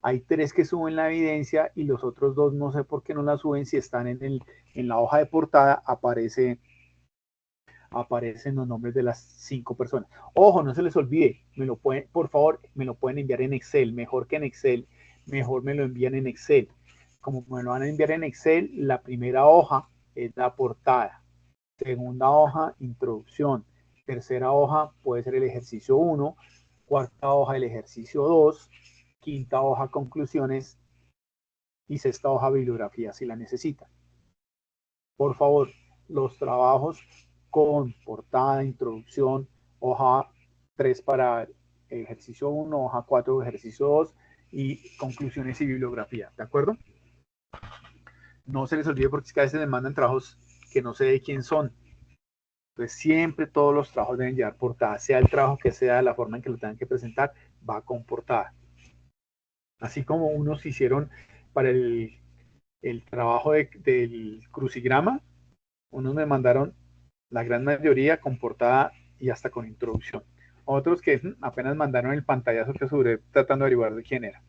Speaker 1: Hay 3 que suben la evidencia y los otros 2 no sé por qué no la suben. Si están en la hoja de portada aparecen los nombres de las 5 personas. Ojo, no se les olvide, por favor, me lo pueden enviar en Excel, mejor que en Excel, mejor me lo envían en Excel. Como me lo van a enviar en Excel, la primera hoja es la portada, segunda hoja, introducción, tercera hoja puede ser el ejercicio 1, cuarta hoja el ejercicio 2, quinta hoja conclusiones y sexta hoja bibliografía si la necesitan. Por favor, los trabajos con portada, introducción, hoja 3 para ejercicio 1, hoja 4 ejercicio 2 y conclusiones y bibliografía, ¿de acuerdo? No se les olvide porque es que a veces les mandan trabajos que no sé de quién son. Entonces siempre todos los trabajos deben llevar portada, sea el trabajo que sea, la forma en que lo tengan que presentar, va con portada. Así como unos hicieron para el trabajo del crucigrama, unos me mandaron la gran mayoría con portada y hasta con introducción. Otros que apenas mandaron el pantallazo que sobre tratando de averiguar de quién era.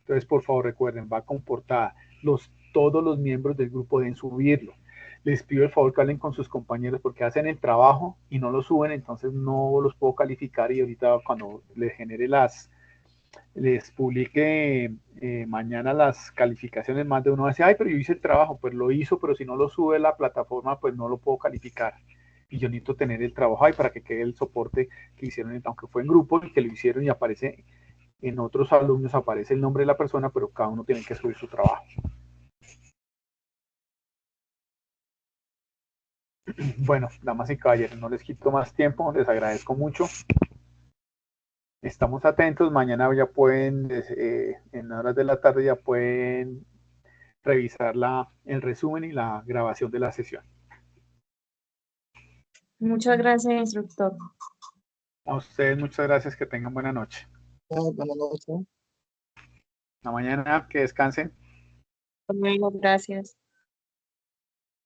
Speaker 1: Entonces, por favor, recuerden, va con portada. Todos los miembros del grupo deben subirlo. Les pido el favor que hablen con sus compañeros porque hacen el trabajo y no lo suben, entonces no los puedo calificar y ahorita cuando les genere les publique mañana las calificaciones, más de uno va a decir, ay, pero yo hice el trabajo, pues lo hizo, pero si no lo sube la plataforma, pues no lo puedo calificar. Y yo necesito tener el trabajo ahí para que quede el soporte que hicieron, aunque fue en grupo y que lo hicieron y aparece en otros alumnos, aparece el nombre de la persona, pero cada uno tiene que subir su trabajo. Bueno, damas y caballeros, no les quito más tiempo, les agradezco mucho. Estamos atentos, mañana ya pueden, en horas de la tarde ya pueden revisar el resumen y la grabación de la sesión.
Speaker 2: Muchas gracias, instructor.
Speaker 1: A ustedes muchas gracias, que tengan buena noche.
Speaker 4: Buenas noches.
Speaker 1: A mañana, que descansen.
Speaker 2: Gracias.